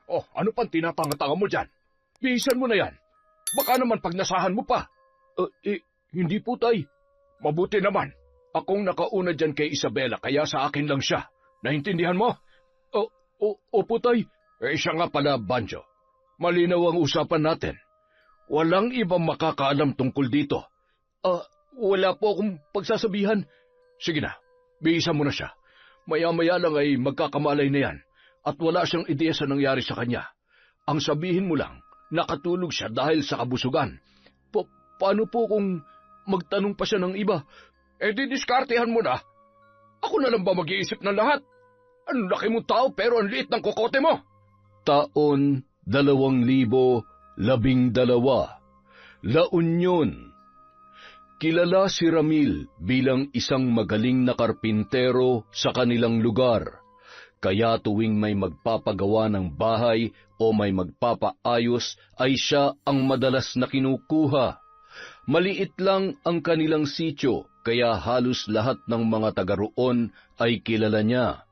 Oh, ano pang tinatanga-tanga mo dyan? Bihisan mo na yan. Baka naman pag nasahan mo pa. Hindi po, tay. Mabuti naman. Akong nakauna dyan kay Isabela, kaya sa akin lang siya. Naintindihan mo? Opo, tay. Siya nga pala, Banjo. Malinaw ang usapan natin. Walang ibang makakaalam tungkol dito. Wala po akong pagsasabihan. Sige na, bihisan mo na siya. Maya-maya lang ay magkakamalay na yan at wala siyang ideya sa nangyari sa kanya. Ang sabihin mo lang, nakatulog siya dahil sa kabusugan. Paano po kung magtanong pa siya ng iba? Didiskartehan mo na. Ako na lang ba mag-iisip ng lahat? Ang laki mong tao pero ang liit ng kokote mo. Taon 2012, La Union. Kilala si Ramil bilang isang magaling na karpintero sa kanilang lugar. Kaya tuwing may magpapagawa ng bahay o may magpapaayos ay siya ang madalas na kinukuha. Maliit lang ang kanilang sityo kaya halos lahat ng mga taga roon ay kilala niya.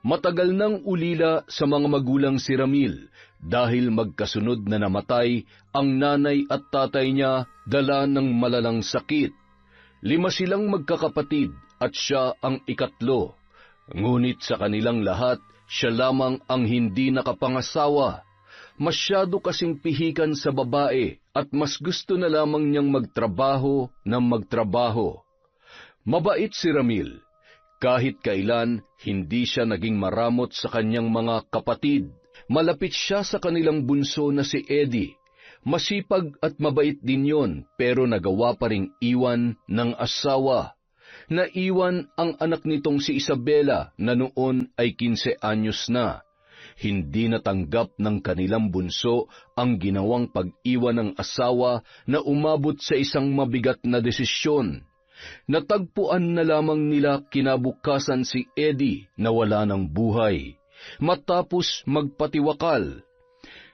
Matagal nang ulila sa mga magulang si Ramil dahil magkasunod na namatay ang nanay at tatay niya dala ng malalang sakit. 5 silang magkakapatid at siya ang ikatlo. Ngunit sa kanilang lahat, siya lamang ang hindi nakapangasawa. Masyado kasing pihikan sa babae at mas gusto na lamang niyang magtrabaho ng magtrabaho. Mabait si Ramil. Kahit kailan, hindi siya naging maramot sa kanyang mga kapatid. Malapit siya sa kanilang bunso na si Eddie. Masipag at mabait din yon, pero nagawa pa ring iwan ng asawa. Naiwan ang anak nitong si Isabela na noon ay 15 anyos na. Hindi natanggap ng kanilang bunso ang ginawang pag-iwan ng asawa na umabot sa isang mabigat na desisyon. Natagpuan na lamang nila kinabukasan si Eddie na wala ng buhay, matapos magpatiwakal.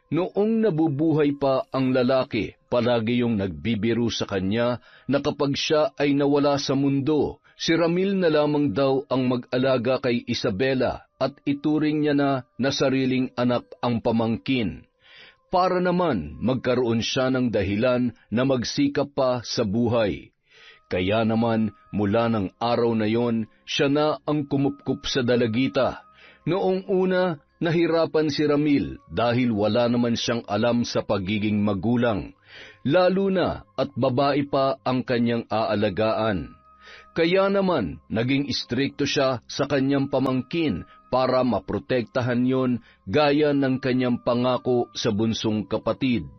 Noong nabubuhay pa ang lalaki, palagi yung nagbibiro sa kanya na kapag siya ay nawala sa mundo, si Ramil na lamang daw ang mag-alaga kay Isabela at ituring niya na sariling anak ang pamangkin. Para naman magkaroon siya ng dahilan na magsikap pa sa buhay. Kaya naman, mula ng araw na yon, siya na ang kumupkup sa dalagita. Noong una, nahirapan si Ramil dahil wala naman siyang alam sa pagiging magulang, lalo na at babae pa ang kanyang aalagaan. Kaya naman, naging istrikto siya sa kanyang pamangkin para maprotektahan yon gaya ng kanyang pangako sa bunsong kapatid.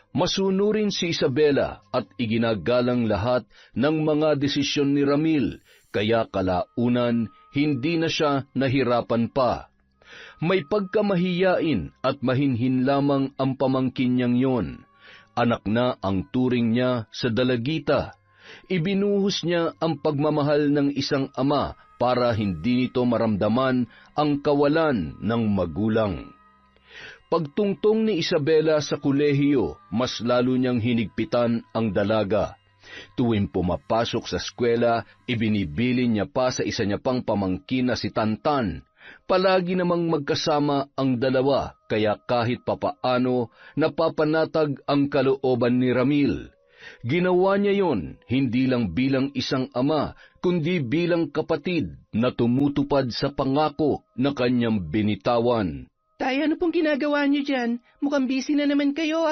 Masunurin si Isabela at iginagalang lahat ng mga desisyon ni Ramil, kaya kalaunan hindi na siya nahirapan pa. May pagkamahiyain at mahinhin lamang ang pamangkin niyang yon. Anak na ang turing niya sa dalagita. Ibinuhos niya ang pagmamahal ng isang ama para hindi nito maramdaman ang kawalan ng magulang. Pagtungtong ni Isabela sa kolehiyo, mas lalo niyang hinigpitan ang dalaga. Tuwing pumapasok sa eskwela, ibinibili niya pa sa isa niya pang pamangkin na si Tantan. Palagi namang magkasama ang dalawa, kaya kahit papaano napapanatag ang kalooban ni Ramil. Ginawa niya yon hindi lang bilang isang ama, kundi bilang kapatid na tumutupad sa pangako na kanyang binitawan. Tay, ano pong ginagawa niyo dyan? Mukhang busy na naman kayo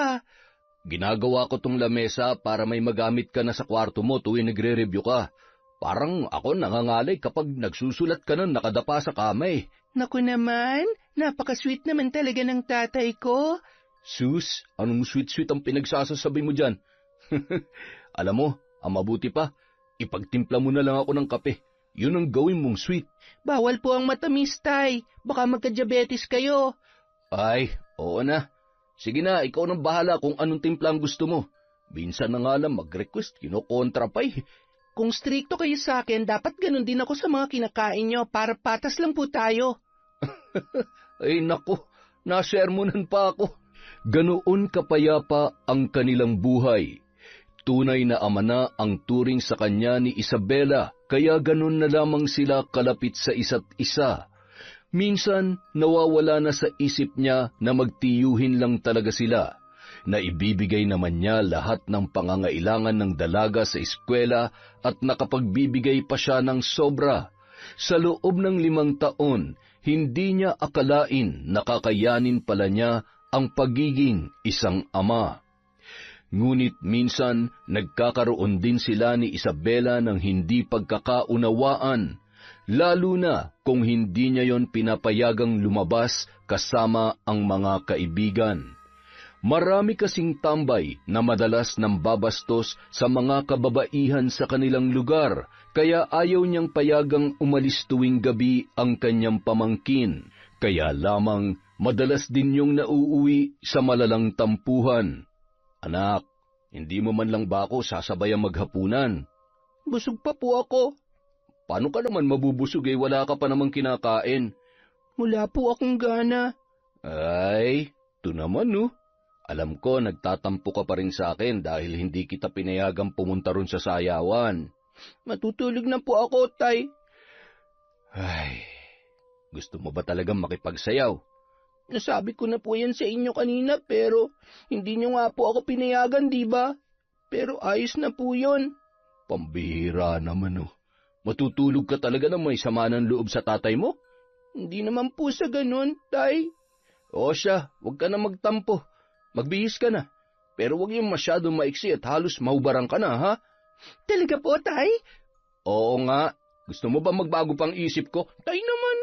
Ginagawa ko tong lamesa para may magamit ka na sa kwarto mo tuwing nagre-review ka. Parang ako nangangalay kapag nagsusulat ka na nakadapa sa kamay. Naku naman, napaka-sweet naman talaga ng tatay ko. Sus, anong sweet-sweet ang pinagsasasabi mo dyan? Alam mo, ang mabuti pa, ipagtimpla mo na lang ako ng kape. Yun ang gawin mong sweet. Bawal po ang matamis, tay. Baka magka-diabetes kayo. Ay, oo na. Sige na, ikaw nang bahala kung anong timpla ang gusto mo. Minsan na nga lang mag-request, kinokontra pa eh. Kung stricto kayo sa akin, dapat ganun din ako sa mga kinakain nyo para patas lang po tayo. Ay naku, nasermonan pa ako. Ganoon kapayapa ang kanilang buhay. Tunay na ama na ang turing sa kanya ni Isabela, kaya ganun na lamang sila kalapit sa isa't isa. Minsan, nawawala na sa isip niya na magtiyuhin lang talaga sila, na ibibigay naman niya lahat ng pangangailangan ng dalaga sa eskwela at nakapagbibigay pa siya ng sobra. Sa loob ng 5 taon, hindi niya akalain na kakayanin pala niya ang pagiging isang ama. Ngunit minsan, nagkakaroon din sila ni Isabela ng hindi pagkakaunawaan, lalo na kung hindi niya yon pinapayagang lumabas kasama ang mga kaibigan. Marami kasing tambay na madalas nang babastos sa mga kababaihan sa kanilang lugar, kaya ayaw niyang payagang umalis tuwing gabi ang kanyang pamangkin. Kaya lamang madalas din yung nauuwi sa malalang tampuhan. Anak, hindi mo man lang ba ako sasabayang maghapunan? Busog pa po ako. Paano ka naman mabubusog wala ka pa namang kinakain? Wala po akong gana. Ay, ito naman Alam ko nagtatampo ka pa rin sa akin dahil hindi kita pinayagang pumunta ron sa sayawan. Matutulog na po ako, Tay. Ay, gusto mo ba talagang makipagsayaw? Nasabi ko na po yan sa inyo kanina pero hindi nyo nga po ako pinayagan, di ba? Pero ayos na po yun. Pambihira naman Matutulog ka talaga na may sama ng loob sa tatay mo? Hindi naman po sa ganun, Tay. O siya, huwag ka na magtampo. Magbihis ka na. Pero huwag yung masyadong maiksi at halos mahubarang ka na, ha? Talaga po, Tay? Oo nga. Gusto mo ba magbago pang isip ko? Tay naman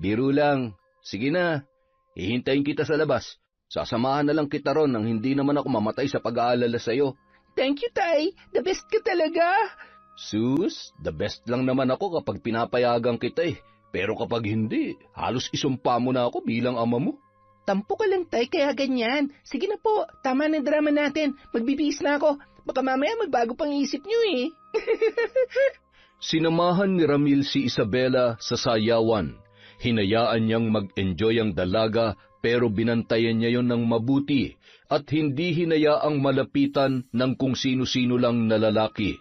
Biro lang. Sige na. Hihintayin kita sa labas. Sasamahan na lang kita ron nang hindi naman ako mamatay sa pag-aalala sa'yo. Thank you, Tay. The best ka talaga. Sus, the best lang naman ako kapag pinapayagan kita Pero kapag hindi, halos isumpa mo na ako bilang ama mo. Tampo ka lang, Tay, kaya ganyan. Sige na po, tama na drama natin. Magbibihis na ako. Baka mamaya magbago pang isip nyo Sinamahan ni Ramil si Isabela sa sayawan. Hinayaan niyang mag-enjoy ang dalaga pero binantayan niya yon ng mabuti at hindi hinayaang malapitan ng kung sino-sino lang na lalaki.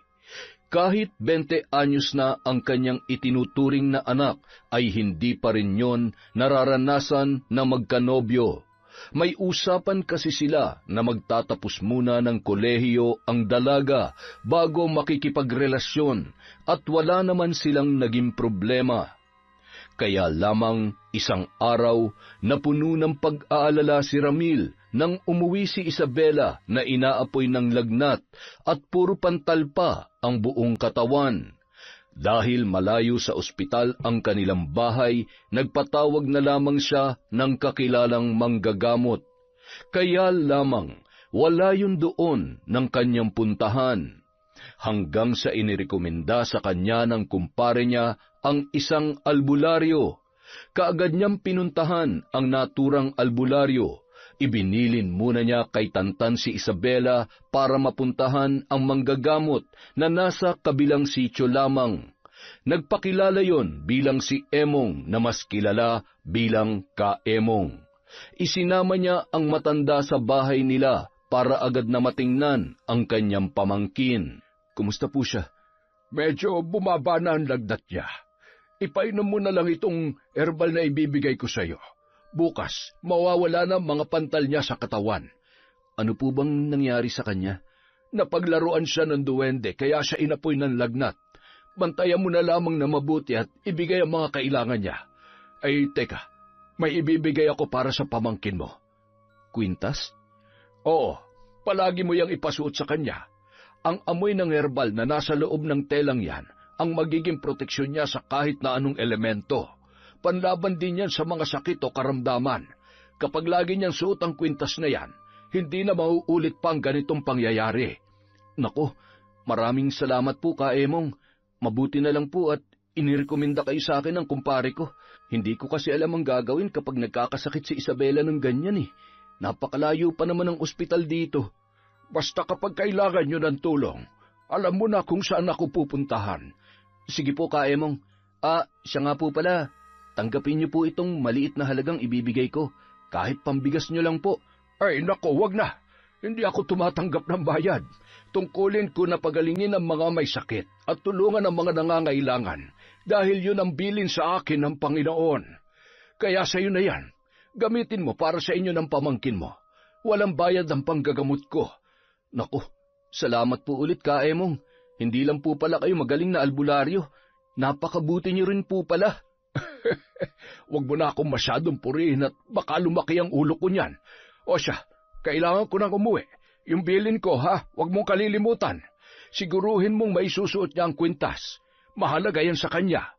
Kahit 20 anyos na ang kanyang itinuturing na anak, ay hindi pa rin yon nararanasan na magkanobyo. May usapan kasi sila na magtatapos muna ng kolehiyo ang dalaga bago makikipagrelasyon at wala naman silang naging problema. Kaya lamang isang araw na puno ng pag-aalala si Ramil nang umuwi si Isabela na inaapoy ng lagnat at puro pantal pa ang buong katawan. Dahil malayo sa ospital ang kanilang bahay, nagpatawag na lamang siya ng kakilalang manggagamot. Kaya lamang wala yun doon ng kanyang puntahan. Hanggang sa inirekomenda sa kanya ng kumpare niya ang isang albularyo. Kaagad niyang pinuntahan ang naturang albularyo. Ibinilin muna niya kay Tantan si Isabela para mapuntahan ang manggagamot na nasa kabilang sityo lamang. Nagpakilala yon bilang si Emong na mas kilala bilang Ka-Emong. Isinama niya ang matanda sa bahay nila para agad na matingnan ang kanyang pamangkin. Kumusta po siya? Medyo bumaba na ang lagnat niya. Ipainom mo na lang itong herbal na ibibigay ko sa iyo. Bukas, mawawala na mga pantal niya sa katawan. Ano po bang nangyari sa kanya? Napaglaruan siya ng duwende kaya siya inapoy ng lagnat. Bantayan mo na lamang na mabuti at ibigay ang mga kailangan niya. Ay, teka, may ibibigay ako para sa pamangkin mo. Kwintas? Oo, palagi mo yang ipasuot sa kanya. Ang amoy ng herbal na nasa loob ng telang yan ang magiging proteksyon niya sa kahit na anong elemento. Panlaban din yan sa mga sakit o karamdaman. Kapag lagi niyang suot ang kwintas na yan, hindi na mauulit pa ang ganitong pangyayari. Nako, maraming salamat po, Ka-Emong. Mabuti na lang po at inirekomenda kayo sa akin ng kumpare ko. Hindi ko kasi alam ang gagawin kapag nagkakasakit si Isabela ng ganyan Napakalayo pa naman ang ospital dito. Basta kapag kailangan niyo ng tulong, alam mo na kung saan ako pupuntahan. Sige po, Ka-Emong. Siya nga po pala. Tanggapin niyo po itong maliit na halagang ibibigay ko. Kahit pambigas niyo lang po. Ay, nako, wag na. Hindi ako tumatanggap ng bayad. Tungkulin ko na pagalingin ang mga may sakit at tulungan ang mga nangangailangan. dahil yun ang bilin sa akin ng Panginoon. Kaya sa iyo na yan, gamitin mo para sa inyo ng pamangkin mo. Walang bayad ang panggagamot ko. Naku, salamat po ulit Ka Emong. Hindi lang po pala kayo magaling na albularyo. Napakabuti niyo rin po pala. Huwag mo na akong masyadong purihin at baka lumaki ang ulo ko niyan. O siya, kailangan ko nang umuwi. Yung bilin ko ha, huwag mong kalilimutan. Siguruhin mong may susuot niya ang kwintas. Mahalaga yan sa kanya.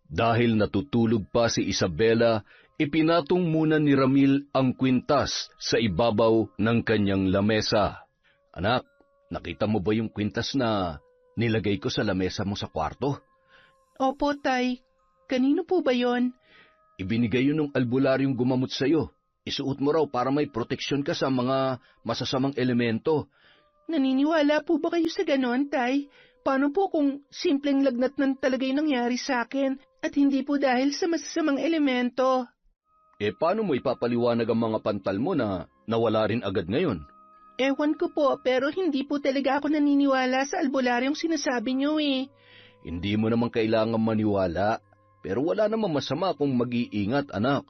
Dahil natutulog pa si Isabela, ipinatong muna ni Ramil ang kwintas sa ibabaw ng kanyang lamesa. Anak, nakita mo ba yung kwintas na nilagay ko sa lamesa mo sa kwarto? Opo, Tay. Kanino po ba yon? Ibinigay yun ng albularyong gumamot sa'yo. Isuot mo raw para may proteksyon ka sa mga masasamang elemento. Naniniwala po ba kayo sa ganon, Tay? Paano po kung simpleng lagnat nan talaga yung nangyari sa akin at hindi po dahil sa masasamang elemento? Paano mo ipapaliwanag ang mga pantal mo na nawala rin agad ngayon? Ewan ko po, pero hindi po talaga ako naniniwala sa albularyong sinasabi niyo eh. Hindi mo naman kailangan maniwala, pero wala namang masama kung mag-iingat, anak.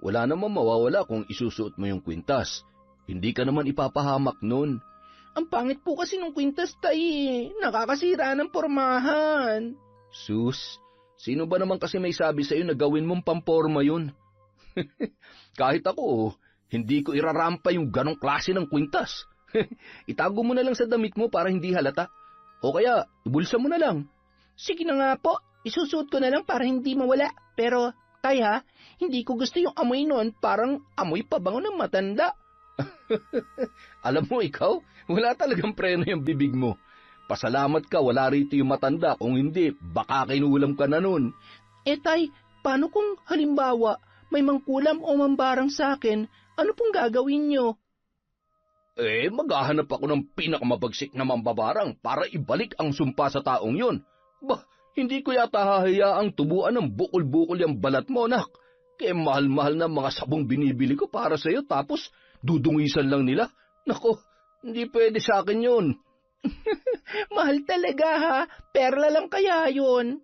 Wala namang mawawala kung isusuot mo yung kwintas. Hindi ka naman ipapahamak nun. Ang pangit po kasi nung kwintas, Tay. Nakakasira ng pormahan. Sus, sino ba naman kasi may sabi sa'yo na gawin mong pamporma yun? Kahit ako, hindi ko irarampa yung ganong klase ng kwintas. Itago mo na lang sa damit mo para hindi halata. O kaya, ibulsa mo na lang. Sige na nga po, isusuot ko na lang para hindi mawala. Pero, Tay ha, hindi ko gusto yung amoy noon, parang amoy pabango ng matanda. Alam mo ikaw, wala talagang preno yung bibig mo. Pasalamat ka, wala rito yung matanda. Kung hindi, baka kinulam ka na nun. Tay, paano kung halimbawa may mangkulam o mambarang sa akin, ano pong gagawin nyo? Maghahanap ako ng pinakamabagsik na mambabarang para ibalik ang sumpa sa taong yun. Hindi ko yata hahayaang tubuan ng bukol-bukol yung balat mo, anak. Kaya mahal-mahal na mga sabong binibili ko para sa'yo, tapos dudungisan lang nila. Nako, hindi pwede sa akin yun. Mahal talaga ha, perla lang kaya yun.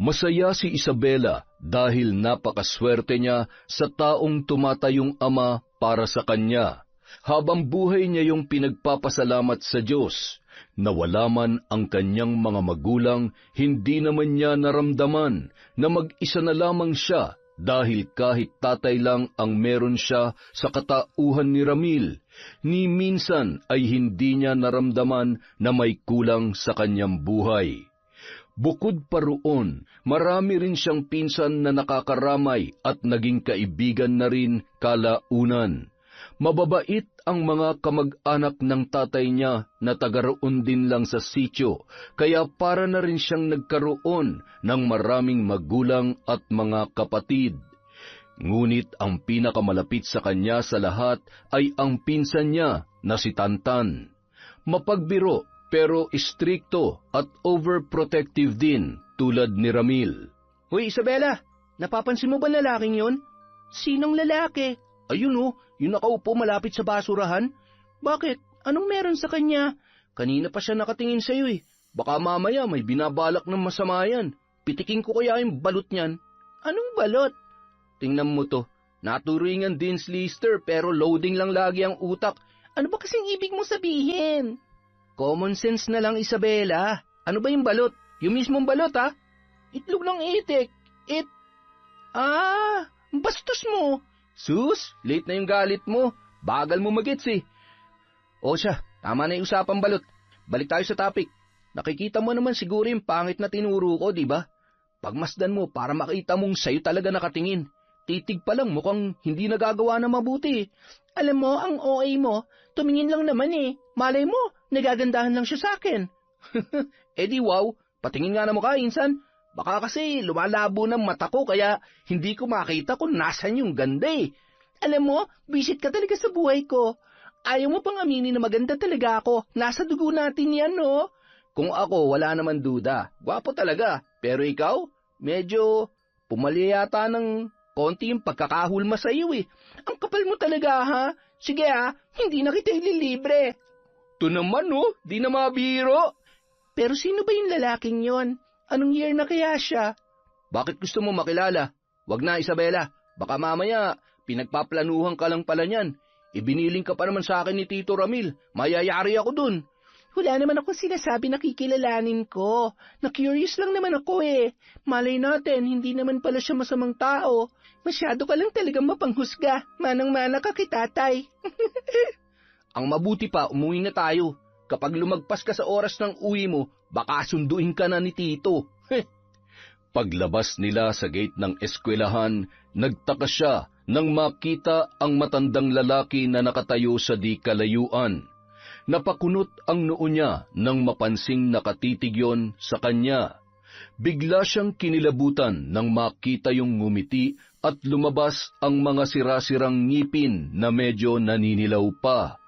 Masaya si Isabela dahil napakaswerte niya sa taong tumatayong ama para sa kanya. Habang buhay niya yung pinagpapasalamat sa Diyos. Nawala man ang kanyang mga magulang, hindi naman niya naramdaman na mag-isa na lamang siya dahil kahit tatay lang ang meron siya sa katauhan ni Ramil, ni minsan ay hindi niya naramdaman na may kulang sa kanyang buhay. Bukod pa roon, marami rin siyang pinsan na nakakaramay at naging kaibigan na rin kalaunan. Mababait ang mga kamag-anak ng tatay niya na taga-roon din lang sa sityo, kaya para na rin siyang nagkaroon ng maraming magulang at mga kapatid. Ngunit ang pinakamalapit sa kanya sa lahat ay ang pinsan niya na si Tantan. Mapagbiro pero istrikto at overprotective din tulad ni Ramil. Hoy Isabela, napapansin mo ba lalaking yun? Sinong lalaki? Ayun yung nakaupo malapit sa basurahan. Bakit? Anong meron sa kanya? Kanina pa siya nakatingin sa'yo eh. Baka mamaya may binabalak ng masama yan. Pitikin ko kaya yung balot niyan. Anong balot? Tingnan mo to. Naturingan din Lister pero loading lang lagi ang utak. Ano ba kasing ibig mo sabihin? Common sense na lang, Isabela. Ano ba yung balot? Yung mismong balot, ha? Itlog ng itik. Bastos mo. Sus, late na yung galit mo. Bagal mo magets eh. O siya, tama na yung usapang balot. Balik tayo sa topic. Nakikita mo naman siguro yung pangit na tinuro ko, di ba? Pagmasdan mo para makita mong sa'yo talaga nakatingin. Titig pa lang mukhang hindi nagagawa na mabuti. Alam mo, ang OA mo, tumingin lang naman eh. Malay mo, nagagandahan lang siya sa akin. Di wow, patingin nga na mukha, insan. Baka kasi lumalabo ng mata ko kaya hindi ko makita kung nasan yung ganda eh. Alam mo, visit ka talaga sa buhay ko. Ayaw mo pang aminin na maganda talaga ako. Nasa dugo natin yan, no? Kung ako, wala naman duda. Gwapo talaga. Pero ikaw, medyo pumali yata ng konti yung pagkakahulma sa iyo eh. Ang kapal mo talaga, ha? Sige hindi na kita ililibre. Ito naman, di na mabiro. Pero sino ba yung lalaking yon? Anong year na kaya siya? Bakit gusto mo makilala? Wag na, Isabela. Baka mamaya, pinagpaplanuhan ka lang pala niyan. Ibiniling ka pa naman sa akin ni Tito Ramil. Mayayari ako dun. Wala naman akong sinasabi na kikilalanin ko. Na-curious lang naman ako eh. Malay natin, hindi naman pala siya masamang tao. Masyado ka lang talagang mapanghusga. Manang-mana ka kay tatay. Ang mabuti pa, umuwi na tayo. Kapag lumagpas ka sa oras ng uwi mo, baka sunduin ka na ni Tito. Paglabas nila sa gate ng eskwelahan, nagtaka siya nang makita ang matandang lalaki na nakatayo sa di kalayuan. Napakunot ang noo niya nang mapansing nakatitig yon sa kanya. Bigla siyang kinilabutan nang makita yung ngumiti at lumabas ang mga sirasirang ngipin na medyo naninilaw pa.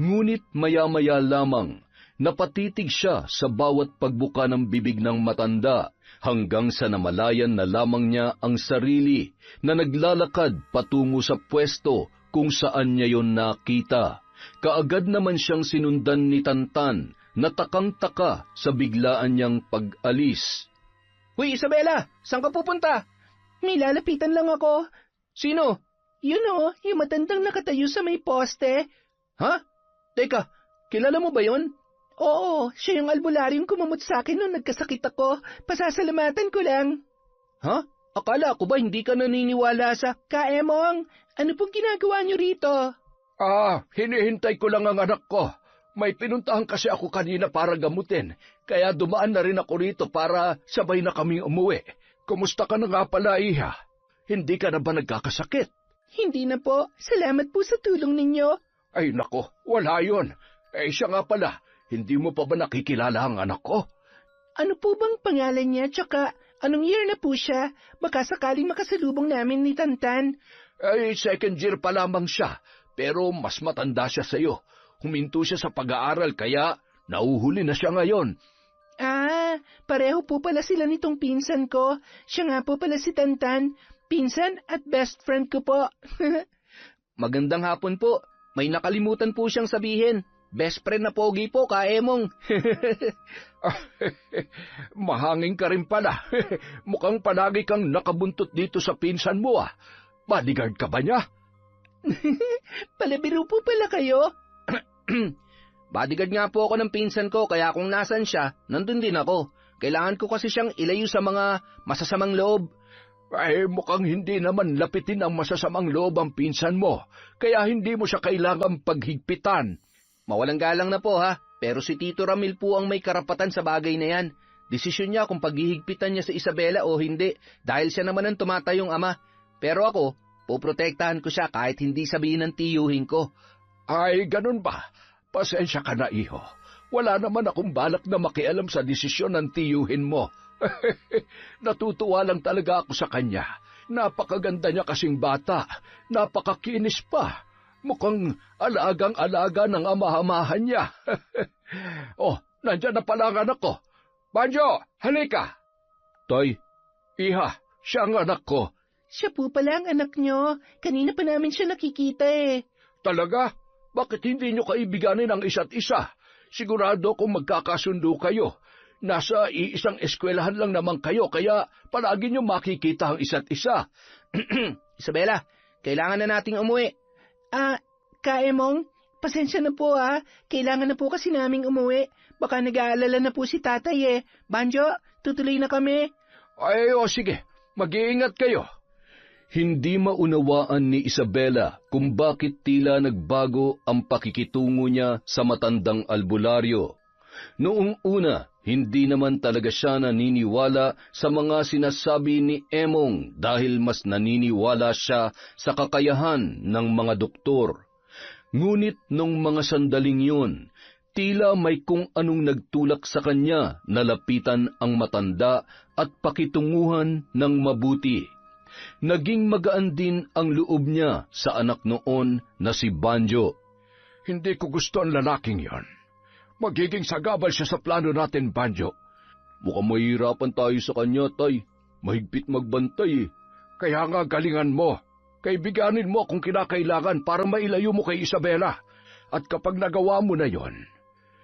Ngunit maya-maya lamang, napatitig siya sa bawat pagbuka ng bibig ng matanda, hanggang sa namalayan na lamang niya ang sarili na naglalakad patungo sa pwesto kung saan niya yon nakita. Kaagad naman siyang sinundan ni Tantan na takang-taka sa biglaan niyang pag-alis. Hoy, Isabela! Saan ka pupunta? May lalapitan lang ako. Sino? Yun o, yung matandang nakatayo sa may poste. Ha? Teka, kilala mo ba yon? Oo, siya yung albularyong kumamot sa akin nung nagkasakit ako. Pasasalamatan ko lang. Ha? Akala ko ba hindi ka naniniwala sa... Kaemong, ano pong ginagawa niyo rito? Hinihintay ko lang ang anak ko. May pinuntahan kasi ako kanina para gamutin, kaya dumaan na rin ako rito para sabay na kaming umuwi. Kumusta ka na nga pala, Iha? Hindi ka na ba nagkakasakit? Hindi na po. Salamat po sa tulong ninyo. Ay nako, wala yun. Siya nga pala, hindi mo pa ba nakikilala ang anak ko? Ano po bang pangalan niya, tsaka anong year na po siya? Baka sakaling makasalubong namin ni Tantan. Second year pa lamang siya, pero mas matanda siya sa'yo. Huminto siya sa pag-aaral, kaya nauhuli na siya ngayon. Pareho po pala sila nitong pinsan ko. Siya nga po pala si Tantan. Pinsan at best friend ko po. Magandang hapon po. May nakalimutan po siyang sabihin. Best friend na pogi po, Kaemong. Mahangin ka rin pala. Mukhang palagi kang nakabuntot dito sa pinsan mo ah. Bodyguard ka ba niya? Palabiro po pala kayo? Bodyguard nga po ako ng pinsan ko, kaya kung nasan siya, nandun din ako. Kailangan ko kasi siyang ilayo sa mga masasamang loob. Mukhang hindi naman lapitin ang masasamang loob ang pinsan mo, kaya hindi mo siya kailangang paghigpitan. Mawalang galang na po ha, pero si Tito Ramil po ang may karapatan sa bagay na yan. Desisyon niya kung paghihigpitan niya sa Isabela o hindi, dahil siya naman ang tumatayong ama. Pero ako, poprotektahan ko siya kahit hindi sabihin ng tiyuhin ko. Ay, ganun ba? Pasensya ka na, iho. Wala naman akong balak na makialam sa desisyon ng tiyuhin mo. Natutuwa lang talaga ako sa kanya. Napakaganda niya kasing bata. Napakakinis pa. Mukhang alagang-alaga ng amahamahan niya. Nandyan na pala ang anak ko. Banjo, halika. Tay. Iha, siya ang anak ko. Siya po pala ang anak niyo. Kanina pa namin siya nakikita eh. Talaga? Bakit hindi niyo kaibiganin ang isa't isa? Sigurado kung magkakasundo kayo. Nasa iisang eskwelahan lang naman kayo, kaya palagi niyo makikita ang isa't isa. Isabela, kailangan na nating umuwi. Kaemong, pasensya na po Kailangan na po kasi naming umuwi. Baka nag-aalala na po si tatay eh. Banjo, tutuloy na kami. Sige. Mag-iingat kayo. Hindi maunawaan ni Isabela kung bakit tila nagbago ang pakikitungo niya sa matandang albularyo. Noong una, hindi naman talaga siya naniniwala sa mga sinasabi ni Emong dahil mas naniniwala siya sa kakayahan ng mga doktor. Ngunit nung mga sandaling yun, tila may kung anong nagtulak sa kanya na lapitan ang matanda at pakitunguhan ng mabuti. Naging magaan din ang loob niya sa anak noon na si Banjo. Hindi ko gusto ang lalaking yon. Magiging sagabal siya sa plano natin, Banjo. Mukhang mahirapan tayo sa kanya, tay. Mahigpit magbantay eh. Kaya nga galingan mo. Kaibiganin mo kung kinakailangan para mailayo mo kay Isabela. At kapag nagawa mo na yon,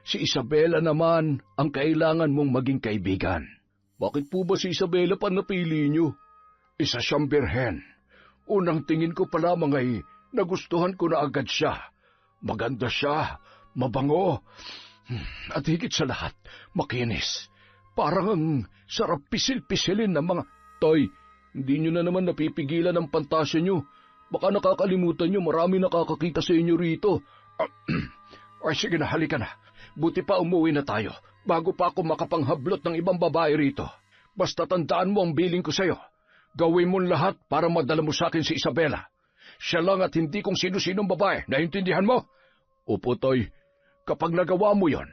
si Isabela naman ang kailangan mong maging kaibigan. Bakit po ba si Isabela pa napili niyo? Isa siyang birhen. Unang tingin ko pa lamang ay nagustuhan ko na agad siya. Maganda siya, mabango, at higit sa lahat, makinis. Parang ang sarap pisil-pisilin ng mga... Tay, hindi niyo na naman napipigilan ang pantasya niyo. Baka nakakalimutan niyo marami nakakakita sa inyo rito. Ay sige na, halika na. Buti pa umuwi na tayo, bago pa ako makapanghablot ng ibang babae rito. Basta tandaan mo ang biling ko sa'yo. Gawin mo lahat para madala mo sa akin si Isabela. Siya lang at hindi kung sino-sinong babae, naintindihan mo? Opo, Tay. Kapag nagawa mo yon,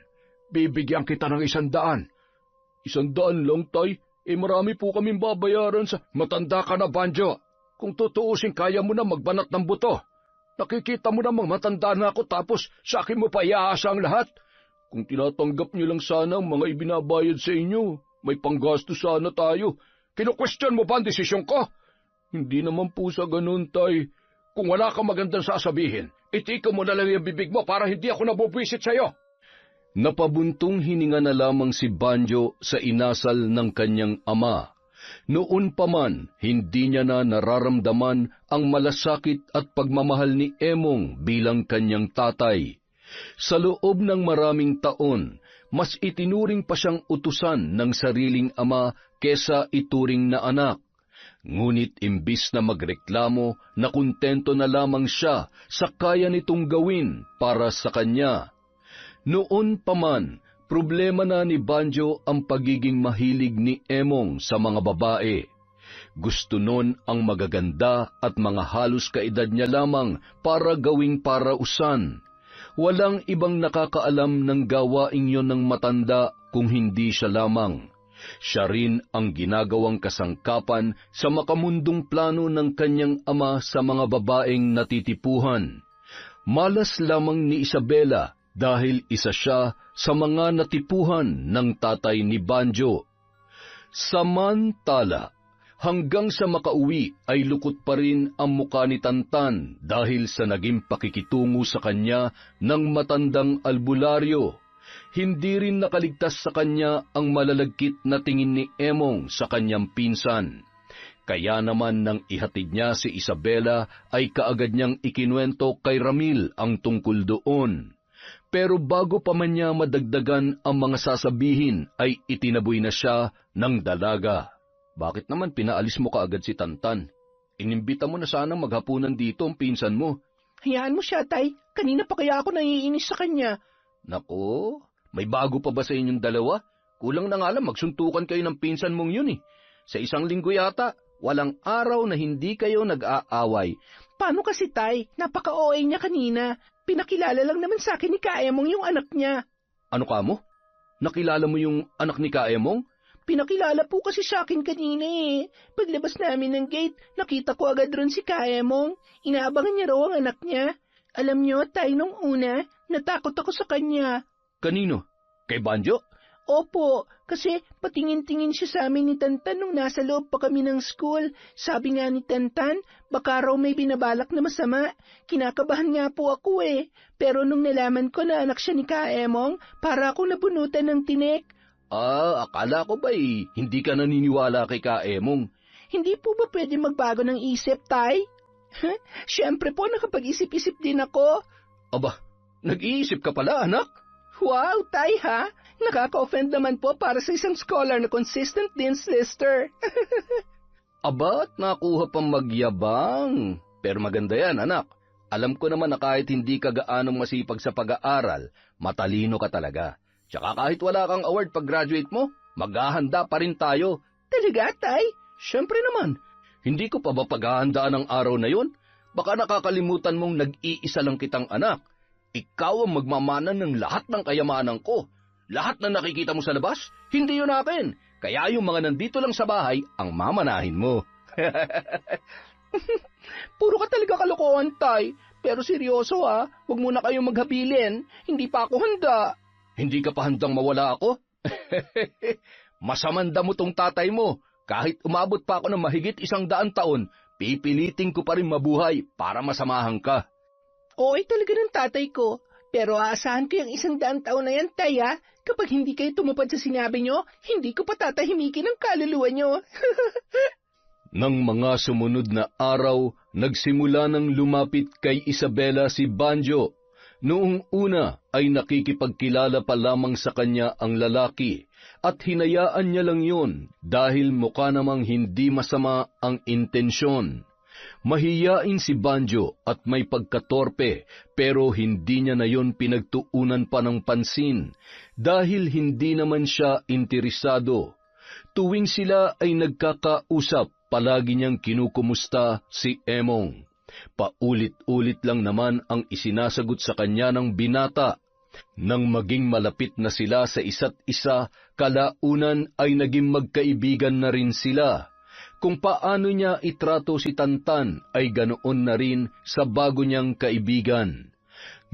bibigyan kita ng 100. 100 lang, Tay? Marami po kaming babayaran sa... Matanda ka na, Banjo. Kung tutuusin, kaya mo na magbanat ng buto. Nakikita mo namang matanda na ako tapos sa akin mo pa iaasa ang lahat. Kung tinatanggap niyo lang sana ang mga ibinabayad sa inyo, may panggasto sana tayo. Kinu-question mo ba ang desisyon ko? Hindi naman po sa ganun, Tay. Kung wala kang magandang sasabihin, itiko mo na lang yung bibig mo para hindi ako nabubwisit sa'yo. Napabuntong hininga na lamang si Banjo sa inasal ng kanyang ama. Noon pa man, hindi niya na nararamdaman ang malasakit at pagmamahal ni Emong bilang kanyang tatay. Sa loob ng maraming taon, mas itinuring pa siyang utusan ng sariling ama kesa ituring na anak. Ngunit imbis na magreklamo, nakuntento na lamang siya sa kaya nitong gawin para sa kanya. Noon pa man, problema na ni Banjo ang pagiging mahilig ni Emong sa mga babae. Gusto nun ang magaganda at mga halos kaedad niya lamang para gawing parausan. Walang ibang nakakaalam ng gawaing yon ng matanda kung hindi siya lamang. Siya rin ang ginagawang kasangkapan sa makamundong plano ng kanyang ama sa mga babaeng natitipuhan. Malas lamang ni Isabela dahil isa siya sa mga natipuhan ng tatay ni Banjo. Samantala, hanggang sa makauwi ay lukot pa rin ang mukha ni Tantan dahil sa naging pakikitungo sa kanya ng matandang albularyo. Hindi rin nakaligtas sa kanya ang malalagkit na tingin ni Emong sa kanyang pinsan. Kaya naman nang ihatid niya si Isabela ay kaagad niyang ikinuwento kay Ramil ang tungkol doon. Pero bago pa man niya madagdagan ang mga sasabihin ay itinaboy na siya ng dalaga. Bakit naman pinaalis mo kaagad si Tantan? Inimbita mo na sanang maghapunan dito ang pinsan mo. Hayaan mo siya, Tay. Kanina pa kaya ako naiinis sa kanya. Nako, may bago pa ba sa inyong dalawa? Kulang na nga lang magsuntukan kayo ng pinsan mong yun eh. Sa isang linggo yata, walang araw na hindi kayo nag-aaway. Paano kasi, Tay? Napaka-OA niya kanina. Pinakilala lang naman sa akin ni Kaemong yung anak niya. Ano ka mo? Nakilala mo yung anak ni Kaemong? Pinakilala po kasi sa akin kanina eh. Paglabas namin ng gate, nakita ko agad ron si Kaemong. Inaabangan niya raw ang anak niya. Alam niyo, Tay, nung una, natakot ako sa kanya. Kanino? Kay Banjo? Opo, kasi patingin-tingin siya sa amin ni Tantan nung nasa loob pa kami ng school. Sabi nga ni Tantan, baka raw may binabalak na masama. Kinakabahan nga po ako eh. Pero nung nalaman ko na anak siya ni Kaemong, para akong nabunutan ng tinik. Akala ko ba'y hindi ka naniniwala kay Kaemong? Hindi po ba pwede magbago ng isip, Tay? Siyempre po, nakapag-isip-isip din ako. Aba, nag-iisip ka pala, anak? Wow, Tay ha? Nakaka-offend naman po para sa isang scholar na consistent dean's lister. Aba't nakuha pang magyabang. Pero maganda yan, anak. Alam ko naman na kahit hindi ka gaanong masipag sa pag-aaral, matalino ka talaga. Tsaka kahit wala kang award pag-graduate mo, maghahanda pa rin tayo. Talaga, Tay? Siyempre naman. Hindi ko pa ba paghahandaan ang araw na yon? Baka nakakalimutan mong nag-iisa lang kitang anak. Ikaw ang magmamana ng lahat ng kayamanan ko. Lahat na nakikita mo sa labas, hindi yun akin. Kaya yung mga nandito lang sa bahay, ang mamanahin mo. Puro ka talaga kalokohan, Tay. Pero seryoso ha, huwag muna kayong maghabilin. Hindi pa ako handa. Hindi ka pa handang mawala ako? Masamanda mo tong tatay mo. Kahit umabot pa ako ng mahigit 100 taon, pipilitin ko pa rin mabuhay para masamahan ka. Oo, talaga ng tatay ko. Pero aasahan ko yung 100 taon na yan, Tay, ha? Kapag hindi kayo tumupad sa sinabi nyo, hindi ko patatahimikin ang kaluluwa nyo. Nang mga sumunod na araw, nagsimula nang lumapit kay Isabela si Banjo. Noong una ay nakikipagkilala pa lamang sa kanya ang lalaki at hinayaan niya lang yun dahil mukha namang hindi masama ang intensyon. Mahiyain si Banjo at may pagkatorpe pero hindi niya na yon pinagtuunan pa ng pansin dahil hindi naman siya interesado. Tuwing sila ay nagkakausap, palagi niyang kinukumusta si Emong. Paulit-ulit lang naman ang isinasagot sa kanya ng binata. Nang maging malapit na sila sa isa't isa, kalaunan ay naging magkaibigan na rin sila. Kung paano niya itrato si Tantan ay ganoon na rin sa bago niyang kaibigan.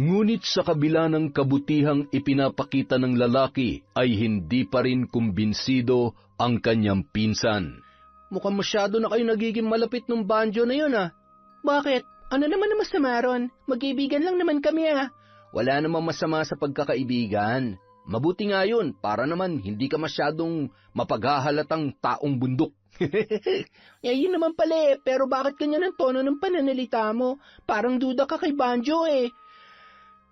Ngunit sa kabila ng kabutihang ipinapakita ng lalaki ay hindi pa rin kumbinsido ang kanyang pinsan. Mukhang masyado na kayo nagiging malapit ng Banjo na yun, ah. Bakit? Ano naman ang masama ron? Mag-ibigan lang naman kami, ah. Wala namang masama sa pagkakaibigan. Mabuti nga yun, para naman hindi ka masyadong mapaghahalatang taong bundok. Yun naman pala, pero bakit ganyan ang tono ng pananalita mo? Parang duda ka kay Banjo, eh.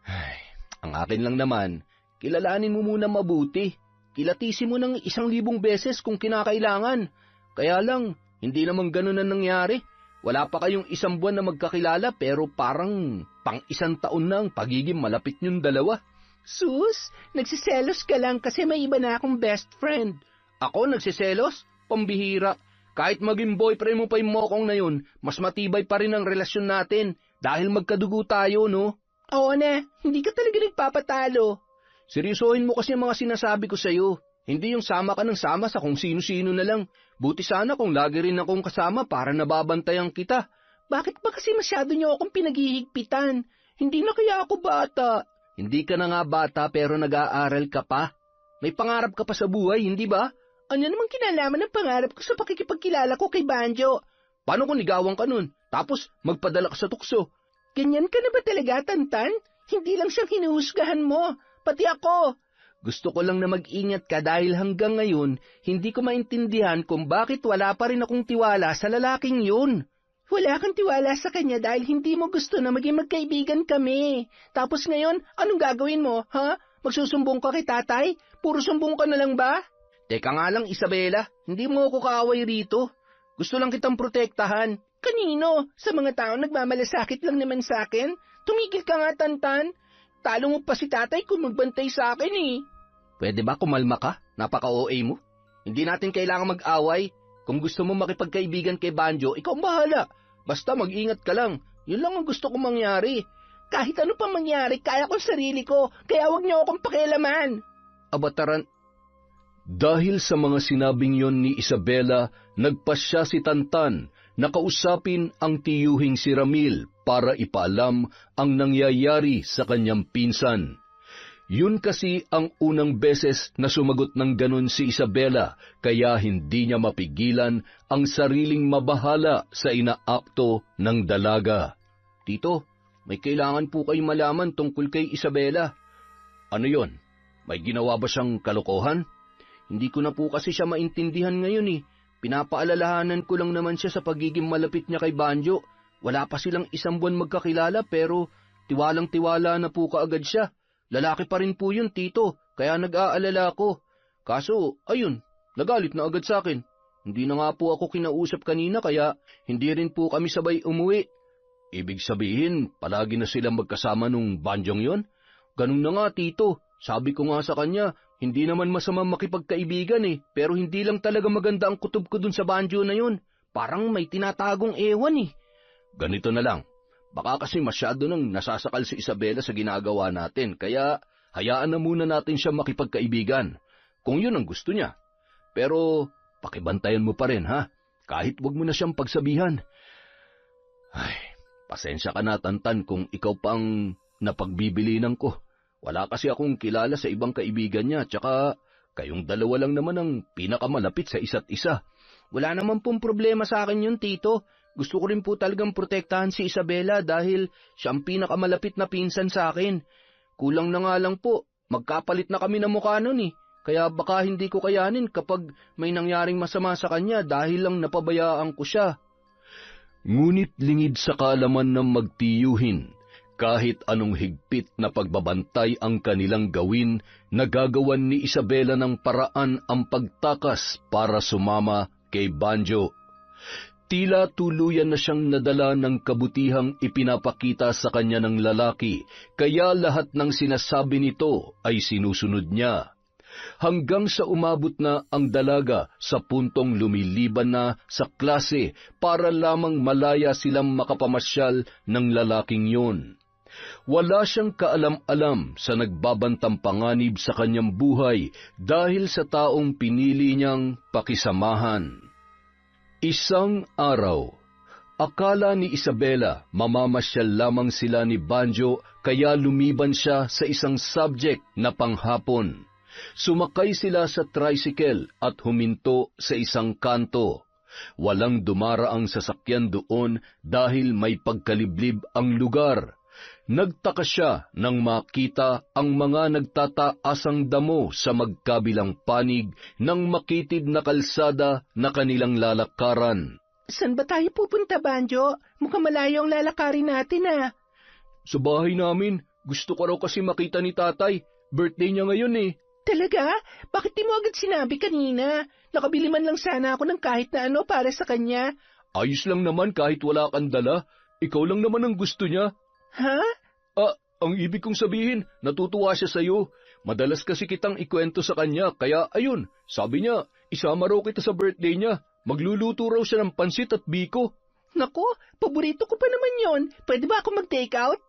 Ay, ang akin lang naman, kilalanin mo muna mabuti. Kilatisin mo ng 1,000 beses kung kinakailangan. Kaya lang, hindi naman ganun ang nangyari. Wala pa kayong 1 buwan na magkakilala pero parang pang 1 taon na ang pagiging malapit niyong dalawa. Sus, nagsiselos ka lang kasi may iba na akong best friend. Ako nagsiselos? Pambihira. Kahit maging boyfriend mo pa yung mokong na yun, mas matibay pa rin ang relasyon natin dahil magkadugo tayo, no? Oo na, hindi ka talaga nagpapatalo. Seryosohin mo kasi ang mga sinasabi ko sa'yo. Hindi yung sama ka ng sama sa kung sino-sino na lang. Buti sana kung lagi rin akong kasama para nababantayan kita. Bakit ba kasi masyado niyo akong pinaghihigpitan? Hindi na kaya ako bata. Hindi ka na nga bata pero nag-aaral ka pa. May pangarap ka pa sa buhay, hindi ba? Ano namang kinalaman ng pangarap ko sa pakikipagkilala ko kay Banjo? Paano kung ligawan ka nun? Tapos magpadala ka sa tukso. Ganyan ka na ba talaga, Tantan? Hindi lang siyang hinuhusgahan mo. Pati ako. Gusto ko lang na mag-ingat ka dahil hanggang ngayon, hindi ko maintindihan kung bakit wala pa rin akong tiwala sa lalaking yun. Wala kang tiwala sa kanya dahil hindi mo gusto na maging magkaibigan kami. Tapos ngayon, anong gagawin mo, ha? Magsusumbong ka kay tatay? Puro sumbong ka na lang ba? Teka nga lang, Isabela, hindi mo ako kaaway rito. Gusto lang kitang protektahan. Kanino? Sa mga taong nagmamalasakit lang naman sa akin? Tumigil ka nga, Tantan. Talo mo pa si tatay kung magbantay sa akin, eh. Pwede ba kumalma ka? Napaka-OA mo. Hindi natin kailangan mag-away. Kung gusto mo makipagkaibigan kay Banjo, ikaw ang bahala. Basta mag-ingat ka lang. Yun lang ang gusto kong mangyari. Kahit ano pa mangyari, kaya kong sarili ko. Kaya wag niyo akong pakialaman. Abataran. Dahil sa mga sinabing yon ni Isabela, nagpasya si Tantan na kausapin ang tiyuhing si Ramil para ipaalam ang nangyayari sa kanyang pinsan. Yun kasi ang unang beses na sumagot ng ganun si Isabela, kaya hindi niya mapigilan ang sariling mabahala sa inaakto ng dalaga. Tito, may kailangan po kayong malaman tungkol kay Isabela. Ano yon? May ginawa ba siyang kalokohan? Hindi ko na po kasi siya maintindihan ngayon, eh. Pinapaalalahanan ko lang naman siya sa pagiging malapit niya kay Banjo. Wala pa silang 1 buwan magkakilala pero tiwalang-tiwala na po kaagad siya. Lalaki pa rin po yun, Tito, kaya nag-aalala ko. Kaso, ayun, nagalit na agad sa akin. Hindi na nga po ako kinausap kanina kaya hindi rin po kami sabay umuwi. Ibig sabihin, palagi na silang magkasama nung Banjong yon? Ganun na nga, Tito. Sabi ko nga sa kanya, hindi naman masama makipagkaibigan, eh, pero hindi lang talaga maganda ang kutob ko dun sa Banjo na yun. Parang may tinatagong ewan, eh. Ganito na lang. Baka kasi masyado nang nasasakal si Isabela sa ginagawa natin, kaya hayaan na muna natin siya makipagkaibigan, kung yun ang gusto niya. Pero pakibantayan mo pa rin, ha? Kahit wag mo na siyang pagsabihan. Ay, pasensya ka na, Tantan, kung ikaw pang napagbibilinan ko. Wala kasi akong kilala sa ibang kaibigan niya, tsaka kayong dalawa lang naman ang pinakamalapit sa isa't isa. Wala naman pong problema sa akin yun, Tito. Gusto ko rin po talagang protektahan si Isabela dahil siya ang pinakamalapit na pinsan sa akin. Kulang na nga lang po. Magkapalit na kami ng mukha nun eh. Kaya baka hindi ko kayanin kapag may nangyaring masama sa kanya dahil lang napabayaan ko siya. Ngunit lingid sa kaalaman ng magtiyuhin, kahit anong higpit na pagbabantay ang kanilang gawin, nagagawan ni Isabela ng paraan ang pagtakas para sumama kay Banjo. Tila tuluyan na siyang nadala ng kabutihang ipinapakita sa kanya ng lalaki, kaya lahat ng sinasabi nito ay sinusunod niya. Hanggang sa umabot na ang dalaga sa puntong lumiliban na sa klase para lamang malaya silang makapamasyal ng lalaking yun. Wala siyang kaalam-alam sa nagbabantang panganib sa kanyang buhay dahil sa taong pinili niyang pakisamahan. Isang araw, akala ni Isabela mamamasyal lamang sila ni Banjo kaya lumiban siya sa isang subject na panghapon. Sumakay sila sa tricycle at huminto sa isang kanto. Walang dumaraang sasakyan doon dahil may pagkaliblib ang lugar. Nagtaka siya nang makita ang mga nagtataasang damo sa magkabilang panig ng makitid na kalsada na kanilang lalakaran. Saan ba tayo pupunta, Banjo? Mukhang malayo ang lalakarin natin Sa bahay namin. Gusto ko raw kasi makita ni tatay. Birthday niya ngayon eh. Talaga? Bakit di mo agad sinabi kanina? Nakabili man lang sana ako ng kahit na ano para sa kanya. Ayos lang naman kahit wala kang dala. Ikaw lang naman ang gusto niya. Ha? Ang ibig kong sabihin, natutuwa siya sa'yo. Madalas kasi kitang ikwento sa kanya, kaya ayun, sabi niya, isama raw kita sa birthday niya. Magluluto raw siya ng pansit at biko. Naku, paborito ko pa naman yon. Pwede ba ako mag-take out?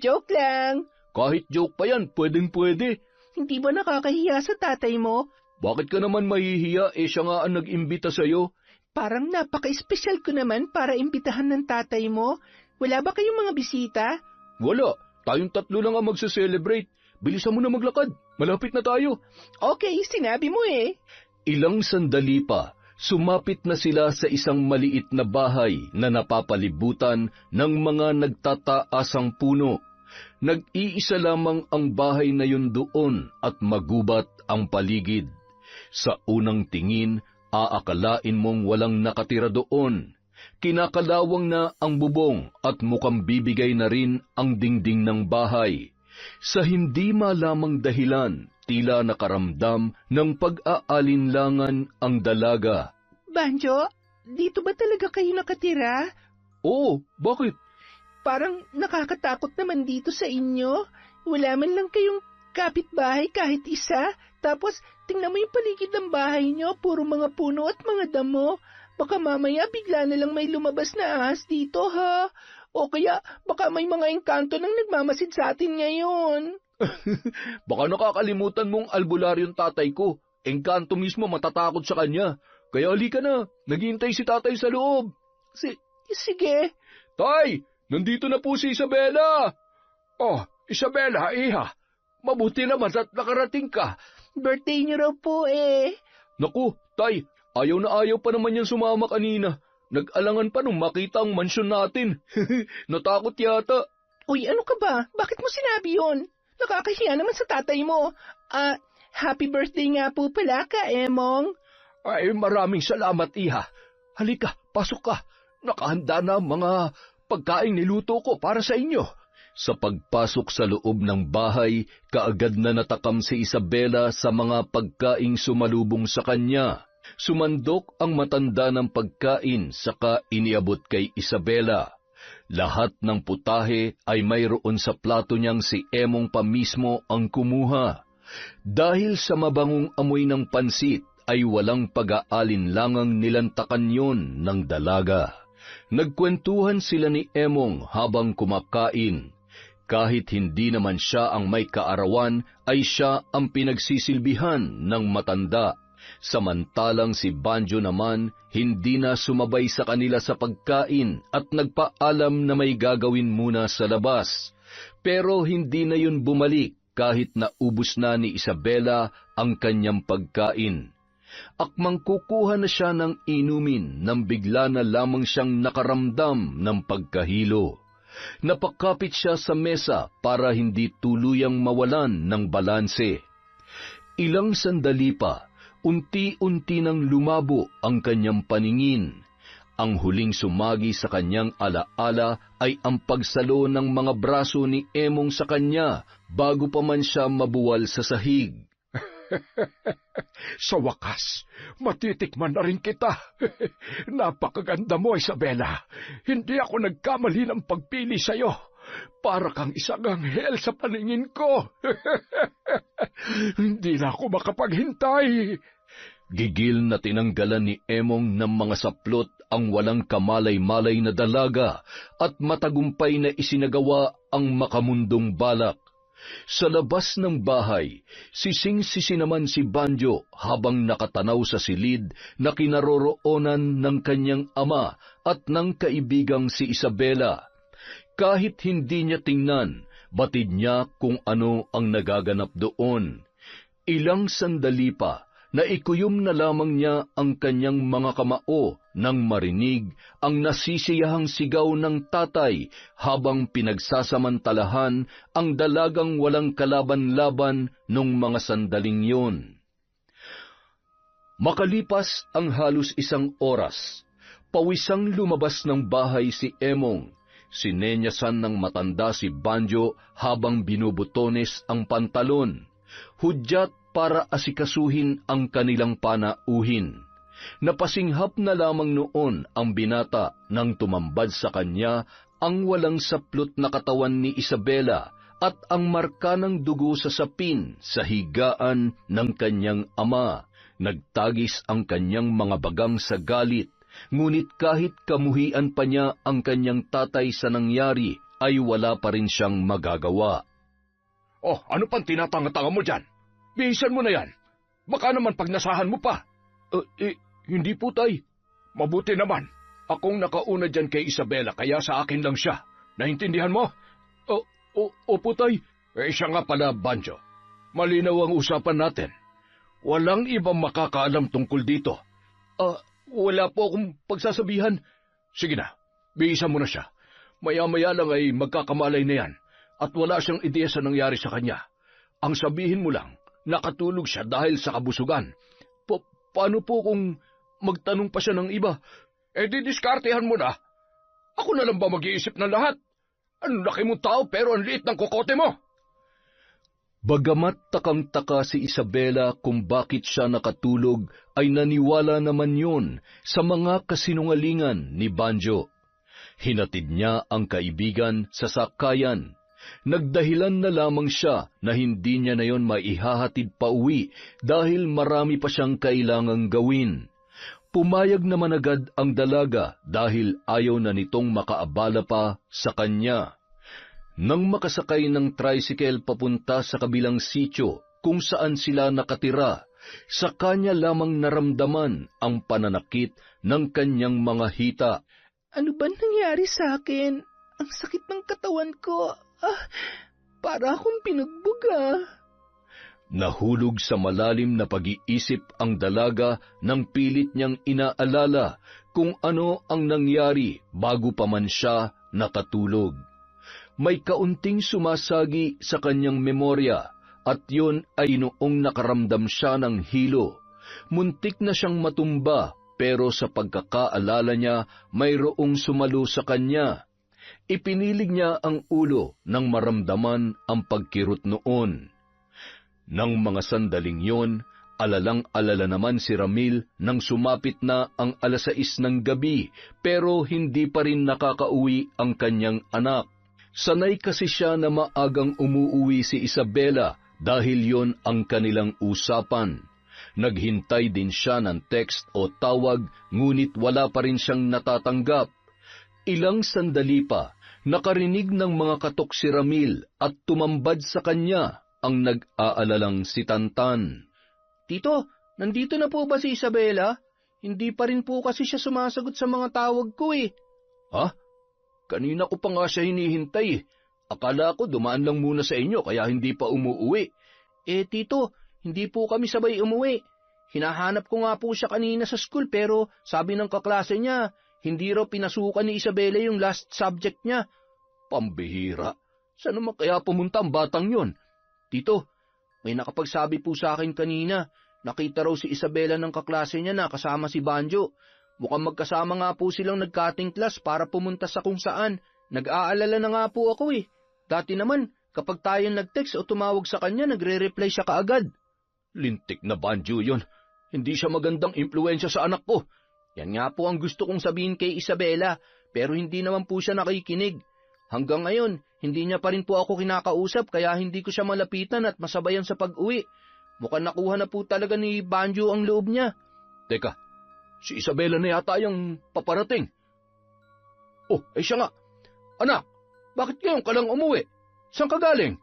Joke lang. Kahit joke pa yan, pwedeng-pwede. Hindi ba nakakahiya sa tatay mo? Bakit ka naman mahihiya, siya nga ang nag-imbita sa'yo? Parang napaka-espesyal ko naman para imbitahan ng tatay mo. Wala ba kayong mga bisita? Wala. Tayong tatlo lang ang magse-celebrate. Bilisan mo na maglakad. Malapit na tayo. Okay, sinabi mo eh. Ilang sandali pa, sumapit na sila sa isang maliit na bahay na napapalibutan ng mga nagtataasang puno. Nag-iisa lamang ang bahay na yun doon at magubat ang paligid. Sa unang tingin, aakalain mong walang nakatira doon. Kinakalawang na ang bubong at mukhang bibigay na rin ang dingding ng bahay. Sa hindi malamang dahilan, tila nakaramdam ng pag-aalinlangan ang dalaga. Banjo, dito ba talaga kayo nakatira? Oo, bakit? Parang nakakatakot naman dito sa inyo. Wala man lang kayong kapitbahay kahit isa. Tapos, tingnan mo yung paligid ng bahay nyo, puro mga puno at mga damo. Baka mamaya bigla na lang may lumabas na ahas dito, ha? O kaya, baka may mga engkanto nang nagmamasid sa atin ngayon. Baka nakakalimutan mong albularyong tatay ko. Engkanto mismo matatakot sa kanya. Kaya halika na, naghihintay si tatay sa loob. Sige. Tay, nandito na po si Isabela. Oh, Isabela, iha. Mabuti naman at nakarating ka. Birthday niyo raw po eh. Naku, tay, ayaw na ayaw pa naman yan sumama kanina. Nag-alangan pa nung makita ang mansyon natin. Natakot yata. Uy, ano ka ba? Bakit mo sinabi yun? Nakakahiya naman sa tatay mo. Happy birthday nga po pala ka, Emong. Ay, maraming salamat, iha. Halika, pasok ka. Nakahanda na ang mga pagkaing niluto ko para sa inyo. Sa pagpasok sa loob ng bahay, kaagad na natakam si Isabela sa mga pagkaing sumalubong sa kanya. Sumandok ang matanda ng pagkain saka iniabot kay Isabela. Lahat ng putahe ay mayroon sa plato niyang si Emong pa mismo ang kumuha. Dahil sa mabangong amoy ng pansit ay walang pag-aalinlangang nilantakan yon ng dalaga. Nagkwentuhan sila ni Emong habang kumakain. Kahit hindi naman siya ang may kaarawan, ay siya ang pinagsisilbihan ng matanda. Samantalang si Banjo naman, hindi na sumabay sa kanila sa pagkain at nagpaalam na may gagawin muna sa labas. Pero hindi na yun bumalik kahit naubos na ni Isabela ang kanyang pagkain. Akmang kukuha na siya ng inumin nang bigla na lamang siyang nakaramdam ng pagkahilo. Napakapit siya sa mesa para hindi tuluyang mawalan ng balanse. Ilang sandali pa, unti-unti nang lumabo ang kanyang paningin. Ang huling sumagi sa kanyang alaala ay ang pagsalo ng mga braso ni Emong sa kanya bago pa man siya mabuwal sa sahig. Sa wakas, matitikman na rin kita. Napakaganda mo, Isabela. Hindi ako nagkamali ng pagpili sa'yo. Para kang isang anghel sa paningin ko. Hindi na ako makapaghintay. Gigil na tinanggalan ni Emong ng mga saplot ang walang kamalay-malay na dalaga at matagumpay na isinagawa ang makamundong balak. Sa labas ng bahay, sising-sisi naman si Banjo habang nakatanaw sa silid na kinaroroonan ng kanyang ama at ng kaibigang si Isabela. Kahit hindi niya tingnan, batid niya kung ano ang nagaganap doon. Ilang sandali pa, naikuyom na lamang niya ang kanyang mga kamao nang marinig ang nasisiyahang sigaw ng tatay habang pinagsasamantalahan ang dalagang walang kalaban-laban nung mga sandaling yun. Makalipas ang halos isang oras, pawisang lumabas ng bahay si Emong. Sinenyasan ng matanda si Banjo habang binubutones ang pantalon. Hudyat para asikasuhin ang kanilang panauhin. Napasinghap na lamang noon ang binata nang tumambad sa kanya ang walang saplot na katawan ni Isabela at ang marka ng dugo sa sapin sa higaan ng kanyang ama. Nagtagis ang kanyang mga bagang sa galit, ngunit kahit kamuhian pa niya ang kanyang tatay sa nangyari, ay wala pa rin siyang magagawa. Oh, ano pang tinatanga-tanga mo dyan? Bihisan mo na yan. Baka naman pagnasahan mo pa. Hindi po, tay. Mabuti naman. Akong nakauna dyan kay Isabela, kaya sa akin lang siya. Naintindihan mo? Opo, tay. Siya nga pala, Banjo. Malinaw ang usapan natin. Walang ibang makakaalam tungkol dito. Wala po akong pagsasabihan. Sige na, bihisan mo na siya. Maya-maya lang ay magkakamalay na yan at wala siyang ideya sa nangyari sa kanya. Ang sabihin mo lang, nakatulog siya dahil sa kabusugan. Paano po kung magtanong pa siya ng iba? Didiskartehan mo na. Ako na lang ba mag-iisip ng lahat? Ang laki mong tao pero ang liit ng kokote mo. Bagamat takang-taka si Isabela kung bakit siya nakatulog, ay naniwala naman yun sa mga kasinungalingan ni Banjo. Hinatid niya ang kaibigan sa sakayan. Nagdahilan na lamang siya na hindi niya na yon maihahatid pa uwi dahil marami pa siyang kailangang gawin. Pumayag naman agad ang dalaga dahil ayaw na nitong makaabala pa sa kanya. Nang makasakay ng tricycle papunta sa kabilang sitio kung saan sila nakatira, sa kanya lamang naramdaman ang pananakit ng kanyang mga hita. Ano ba nangyari sa akin? Ang sakit ng katawan ko. Para akong pinagbuga. Nahulog sa malalim na pag-iisip ang dalaga nang pilit niyang inaalala kung ano ang nangyari bago pa man siya nakatulog. May kaunting sumasagi sa kanyang memorya at yun ay noong nakaramdam siya ng hilo. Muntik na siyang matumba pero sa pagkakaalala niya mayroong sumalo sa kanya. Ipinilig niya ang ulo nang maramdaman ang pagkirot noon. Nang mga sandaling yon, alalang-alala naman si Ramil nang sumapit na ang 6:00 ng gabi pero hindi pa rin nakakauwi ang kanyang anak. Sanay kasi siya na maagang umuuwi si Isabela dahil yon ang kanilang usapan. Naghintay din siya ng text o tawag ngunit wala pa rin siyang natatanggap. Ilang sandali pa, nakarinig ng mga katok si Ramil at tumambad sa kanya ang nag-aalalang si Tantan. Tito, nandito na po ba si Isabela? Hindi pa rin po kasi siya sumasagot sa mga tawag ko eh. Ha? Kanina ko pa nga siya hinihintay. Akala ko dumaan lang muna sa inyo kaya hindi pa umuuwi. Tito, hindi po kami sabay umuwi. Hinahanap ko nga po siya kanina sa school pero sabi ng kaklase niya, hindi raw pinasukan ni Isabela yung last subject niya. Pambihira. Saan naman kaya pumunta ang batang yon? Tito, may nakapagsabi po sa akin kanina. Nakita raw si Isabela ng kaklase niya na kasama si Banjo. Mukhang magkasama nga po silang nag-cutting class para pumunta sa kung saan. Nag-aalala na nga po ako eh. Dati naman, kapag tayo nag-text o tumawag sa kanya, nagre-reply siya kaagad. Lintik na Banjo yon. Hindi siya magandang impluensya sa anak ko. Yan nga po ang gusto kong sabihin kay Isabela, pero hindi naman po siya nakikinig. Hanggang ngayon, hindi niya pa rin po ako kinakausap kaya hindi ko siya malapitan at masabayan sa pag-uwi. Mukhang nakuha na po talaga ni Banjo ang loob niya. Teka, si Isabela na yata yung paparating. Oh, ay siya nga. Anak, bakit ngayon ka lang umuwi? Saan ka galing?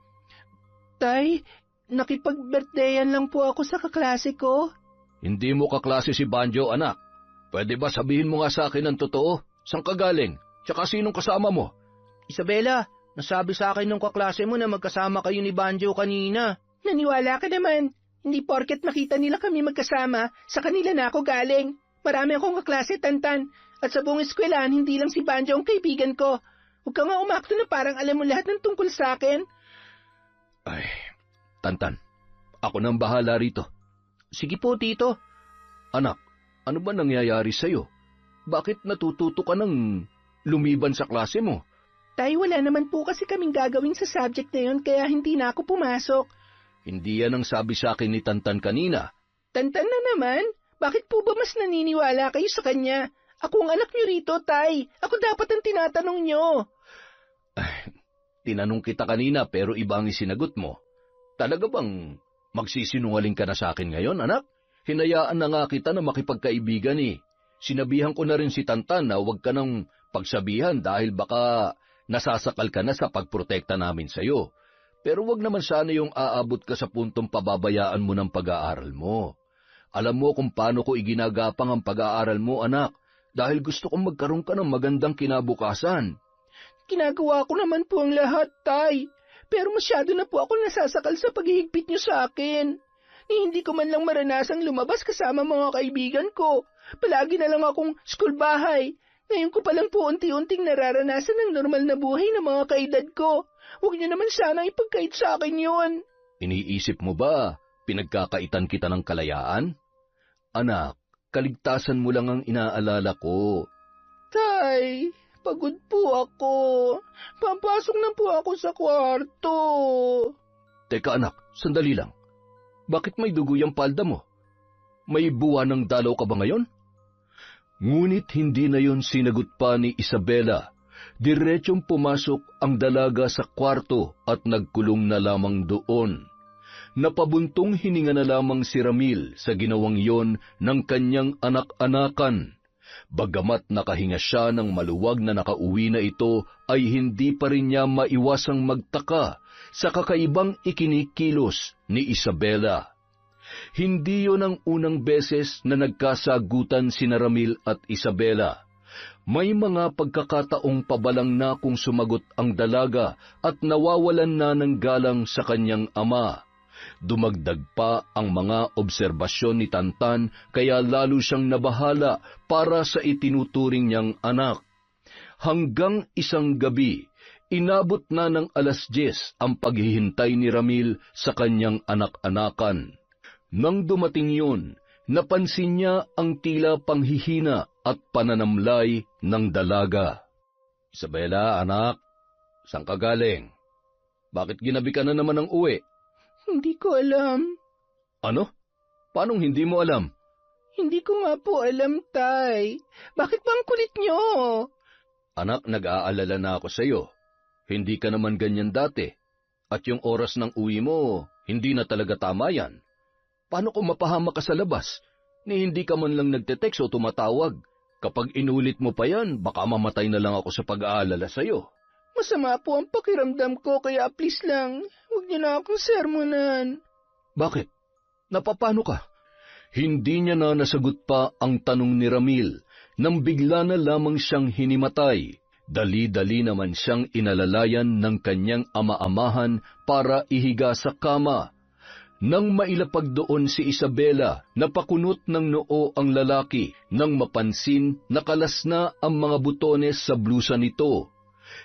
Tay, nakipag-birthdayan lang po ako sa kaklase ko. Hindi mo kaklase si Banjo, anak. Pwede ba sabihin mo nga sa akin ang totoo? Saan ka galing? Tsaka sinong kasama mo? Isabela, nasabi sa akin ng kaklase mo na magkasama kayo ni Banjo kanina. Naniwala ka naman. Hindi porket makita nila kami magkasama, sa kanila na ako galing. Marami akong kaklase, Tantan. At sa buong eskwelahan, hindi lang si Banjo ang kaibigan ko. Huwag ka nga umakto na parang alam mo lahat ng tungkol sa akin. Ay, Tantan, ako nang bahala rito. Sige po, Tito. Anak, ano ba nangyayari sa'yo? Bakit natututo ka ng lumiban sa klase mo? Tay, wala naman po kasi kaming gagawin sa subject na yun, kaya hindi na ako pumasok. Hindi yan ang sabi sa akin ni Tantan kanina. Tantan na naman? Bakit po ba mas naniniwala kayo sa kanya? Ako ang anak niyo rito, Tay. Ako dapat ang tinatanong niyo. Ay, tinanong kita kanina pero iba ang isinagot mo. Talaga bang magsisinungaling ka na sa akin ngayon, anak? Hinayaan na nga kita na makipagkaibigan eh. Sinabihan ko na rin si Tantan na huwag ka nang pagsabihan dahil baka nasasakal ka na sa pagprotekta namin sa'yo. Pero wag naman sana yung aabot ka sa puntong pababayaan mo ng pag-aaral mo. Alam mo kung paano ko iginagapang ang pag-aaral mo, anak, dahil gusto kong magkaroon ka ng magandang kinabukasan. Ginagawa ko naman po ang lahat, Tay. Pero masyado na po ako nasasakal sa paghihigpit niyo sa akin. Hindi ko man lang maranasang lumabas kasama mga kaibigan ko. Palagi na lang akong school bahay. Ngayon ko palang po unti-unting nararanasan ang normal na buhay ng mga kaedad ko. Huwag niyo naman sana ipagkait sa akin yun. Iniisip mo ba, pinagkakaitan kita ng kalayaan? Anak, kaligtasan mo lang ang inaalala ko. Tay, pagod po ako. Papasok na po ako sa kwarto. Teka anak, sandali lang. Bakit may dugo yung palda mo? May buwan ng dalaw ka ba ngayon? Ngunit hindi na yon sinagot pa ni Isabela. Diretsyong pumasok ang dalaga sa kwarto at nagkulong na lamang doon. Napabuntong hininga na lamang si Ramil sa ginawang yon ng kanyang anak-anakan. Bagamat nakahinga siya ng maluwag na nakauwi na ito, ay hindi pa rin niya maiwasang magtaka sa kakaibang ikinikilos ni Isabela. Hindi yon ang unang beses na nagkasagutan sina Ramil at Isabela. May mga pagkakataong pabalang na kung sumagot ang dalaga at nawawalan na ng galang sa kanyang ama. Dumagdag pa ang mga obserbasyon ni Tantan kaya lalo siyang nabahala para sa itinuturing niyang anak. Hanggang isang gabi, inabot na ng 10:00 ang paghihintay ni Ramil sa kanyang anak-anakan. Nang dumating yun, napansin niya ang tila panghihina at pananamlay ng dalaga. Isabela, anak, saan ka galing? Bakit ginabi ka na naman ng uwi? Hindi ko alam. Ano? Paanong hindi mo alam? Hindi ko nga po alam, Tay. Bakit ba ang kulit niyo? Anak, nag-aalala na ako sa iyo. Hindi ka naman ganyan dati. At yung oras ng uwi mo, hindi na talaga tama yan. Paano kung mapahama ka sa labas? Ni hindi ka man lang nagte-text o tumatawag. Kapag inulit mo pa yan, baka mamatay na lang ako sa pag-aalala sa iyo. Masama po ang pakiramdam ko, kaya please lang, huwag niyo na akong sermonan. Bakit? Napapano ka? Hindi niya na nasagot pa ang tanong ni Ramil nang bigla na lamang siyang hinimatay. Dali-dali naman siyang inalalayan ng kanyang ama-amahan para ihiga sa kama. Nang mailapag doon si Isabela, napakunot ng noo ang lalaki nang mapansin na kalas na ang mga butones sa blusa nito.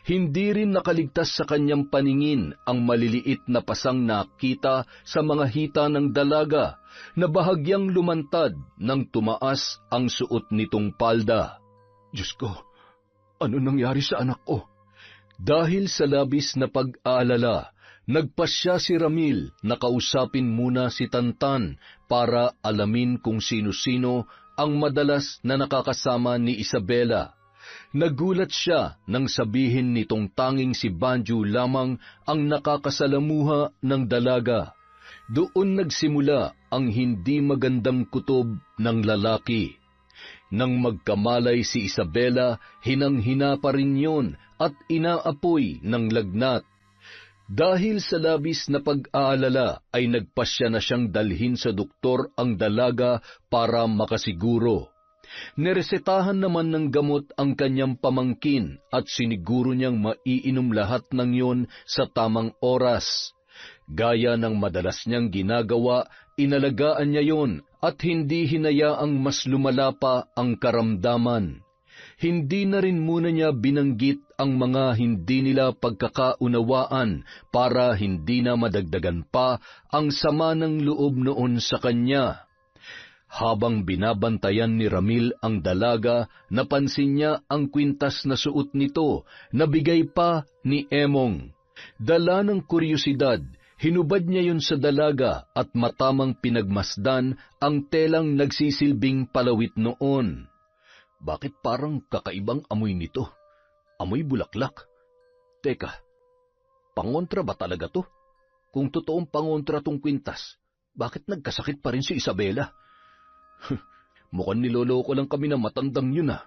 Hindi rin nakaligtas sa kanyang paningin ang maliliit na pasang nakita sa mga hita ng dalaga na bahagyang lumantad nang tumaas ang suot nitong palda. Diyos ko, ano nangyari sa anak ko? Dahil sa labis na pag-aalala, nagpasya si Ramil na kausapin muna si Tantan para alamin kung sino-sino ang madalas na nakakasama ni Isabela. Nagulat siya nang sabihin nitong tanging si Banjo lamang ang nakakasalamuha ng dalaga. Doon nagsimula ang hindi magandang kutob ng lalaki. Nang magkamalay si Isabela, hinang-hina pa rin yun at inaapoy ng lagnat. Dahil sa labis na pag-aalala ay nagpasya na siyang dalhin sa doktor ang dalaga para makasiguro. Niresetahan naman ng gamot ang kanyang pamangkin at siniguro niyang maiinom lahat ng yon sa tamang oras. Gaya ng madalas niyang ginagawa, inalagaan niya yon at hindi hinayaang mas lumala pa ang karamdaman. Hindi na rin muna niya binanggit ang mga hindi nila pagkakaunawaan para hindi na madagdagan pa ang sama ng loob noon sa kanya. Habang binabantayan ni Ramil ang dalaga, napansin niya ang kwintas na suot nito na bigay pa ni Emong. Dala ng kuryosidad, hinubad niya yun sa dalaga at matamang pinagmasdan ang telang nagsisilbing palawit noon. Bakit parang kakaibang amoy nito? Amoy bulaklak. Teka, pangontra ba talaga to? Kung totoong pangontra tong kwintas, bakit nagkasakit pa rin si Isabela? Mukhang niloloko lang kami na matandang yun ah.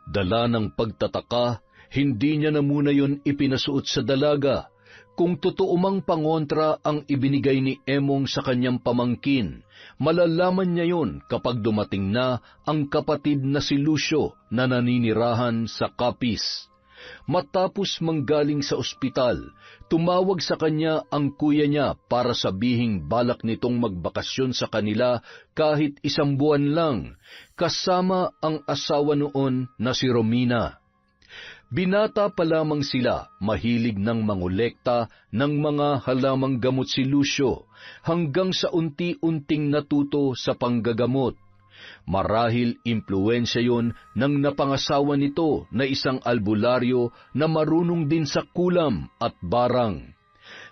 Dala ng pagtataka, hindi niya na muna yun ipinasuot sa dalaga. Kung totoo mang pangontra ang ibinigay ni Emong sa kanyang pamangkin, malalaman niya yun kapag dumating na ang kapatid na si Lucio na naninirahan sa Capiz. Matapos manggaling sa ospital, tumawag sa kanya ang kuya niya para sabihing balak nitong magbakasyon sa kanila kahit 1 buwan lang, kasama ang asawa noon na si Romina. Binata pa lamang sila, mahilig ng mangolekta ng mga halamang gamot si Lucio, hanggang sa unti-unting natuto sa panggagamot. Marahil impluwensya yon ng napangasawa nito na isang albularyo na marunong din sa kulam at barang.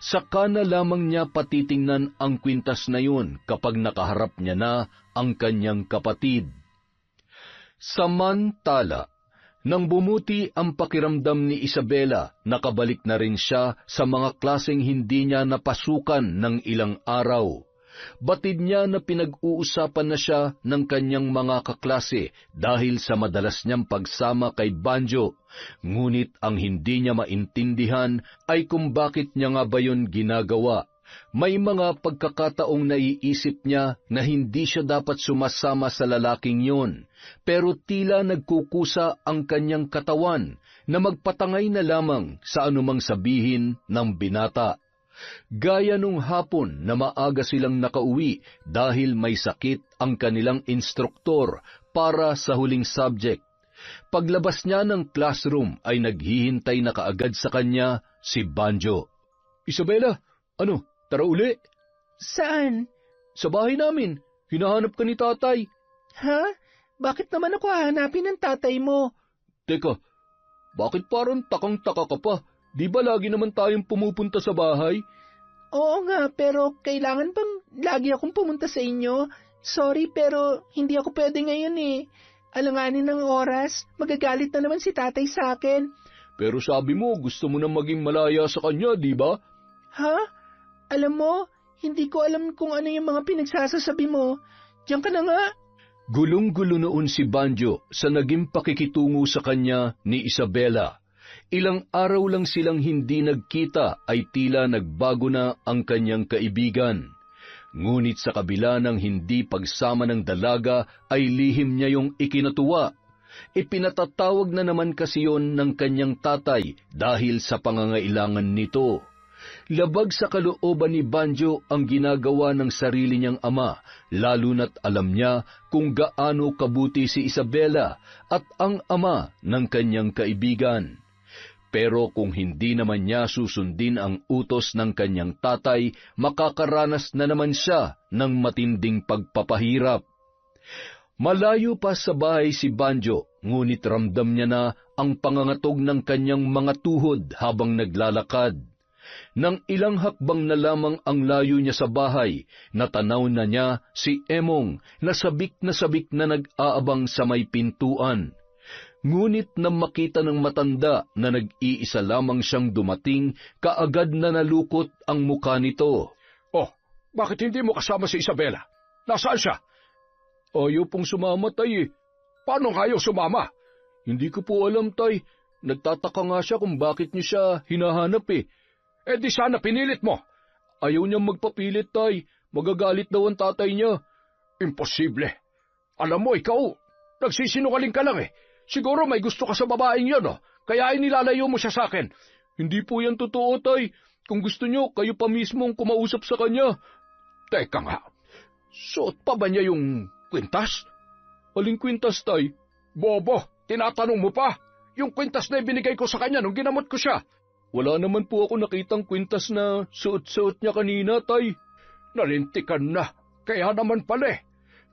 Saka na lamang niya patitingnan ang kwintas na yun kapag nakaharap niya na ang kanyang kapatid. Samantala, nang bumuti ang pakiramdam ni Isabela, nakabalik na rin siya sa mga klaseng hindi niya napasukan ng ilang araw. Batid niya na pinag-uusapan na siya ng kanyang mga kaklase dahil sa madalas niyang pagsama kay Banjo, ngunit ang hindi niya maintindihan ay kung bakit niya nga ba yun ginagawa. May mga pagkakataong naiisip niya na hindi siya dapat sumasama sa lalaking yun, pero tila nagkukusa ang kanyang katawan na magpatangay na lamang sa anumang sabihin ng binata. Gaya nung hapon na maaga silang nakauwi dahil may sakit ang kanilang instruktor para sa huling subject. Paglabas niya ng classroom ay naghihintay na kaagad sa kanya si Banjo. Isabela, ano, tara uli? Saan? Sa bahay namin. Hinahanap ka ni tatay. Ha? Bakit naman ako hahanapin ng tatay mo? Teka, bakit parang takang-taka ka pa? Di ba lagi naman tayong pumupunta sa bahay? Oo nga, pero kailangan bang lagi akong pumunta sa inyo? Sorry, pero hindi ako pwede ngayon eh. Alanganin ng oras, magagalit na naman si tatay sa akin. Pero sabi mo, gusto mo na maging malaya sa kanya, di ba? Ha? Alam mo, hindi ko alam kung ano yung mga pinagsasasabi mo. Diyan ka na nga. Gulong-gulo noon si Banjo sa naging pakikitungo sa kanya ni Isabela. Ilang araw lang silang hindi nagkita ay tila nagbago na ang kanyang kaibigan. Ngunit sa kabila ng hindi pagsama ng dalaga ay lihim niya yung ikinatuwa. Ipinatatawag na naman kasi yon ng kanyang tatay dahil sa pangangailangan nito. Labag sa kalooban ni Banjo ang ginagawa ng sarili niyang ama, lalo na't alam niya kung gaano kabuti si Isabela at ang ama ng kanyang kaibigan. Pero kung hindi naman niya susundin ang utos ng kanyang tatay, makakaranas na naman siya ng matinding pagpapahirap. Malayo pa sa bahay si Banjo, ngunit ramdam niya na ang pangangatog ng kanyang mga tuhod habang naglalakad. Nang ilang hakbang na lamang ang layo niya sa bahay, natanaw na niya si Emong na sabik na nag-aabang sa may pintuan. Ngunit nang makita ng matanda na nag-iisa lamang siyang dumating, kaagad na nalukot ang mukha nito. Oh, bakit hindi mo kasama si Isabela? Nasaan siya? Ayaw pong sumama, tay. Paano kayo sumama? Hindi ko po alam, tay. Nagtataka nga siya kung bakit niyo siya hinahanap eh. Eh di sana pinilit mo. Ayaw niyang magpapilit, tay. Magagalit daw ang tatay niya. Imposible. Alam mo, ikaw, nagsisinungaling ka lang eh. Siguro may gusto ka sa babaeng yun, oh. Kaya inilalayo mo siya sa akin. Hindi po yan totoo, tay. Kung gusto niyo, kayo pa mismo ang kumausap sa kanya. Teka nga, suot pa ba niya yung kwintas? Aling kwintas, tay? Bobo, tinatanong mo pa? Yung kwintas na ibinigay ko sa kanya nung ginamot ko siya. Wala naman po ako nakitang kwintas na suot-suot niya kanina, tay. Nalintikan na, kaya naman pala eh.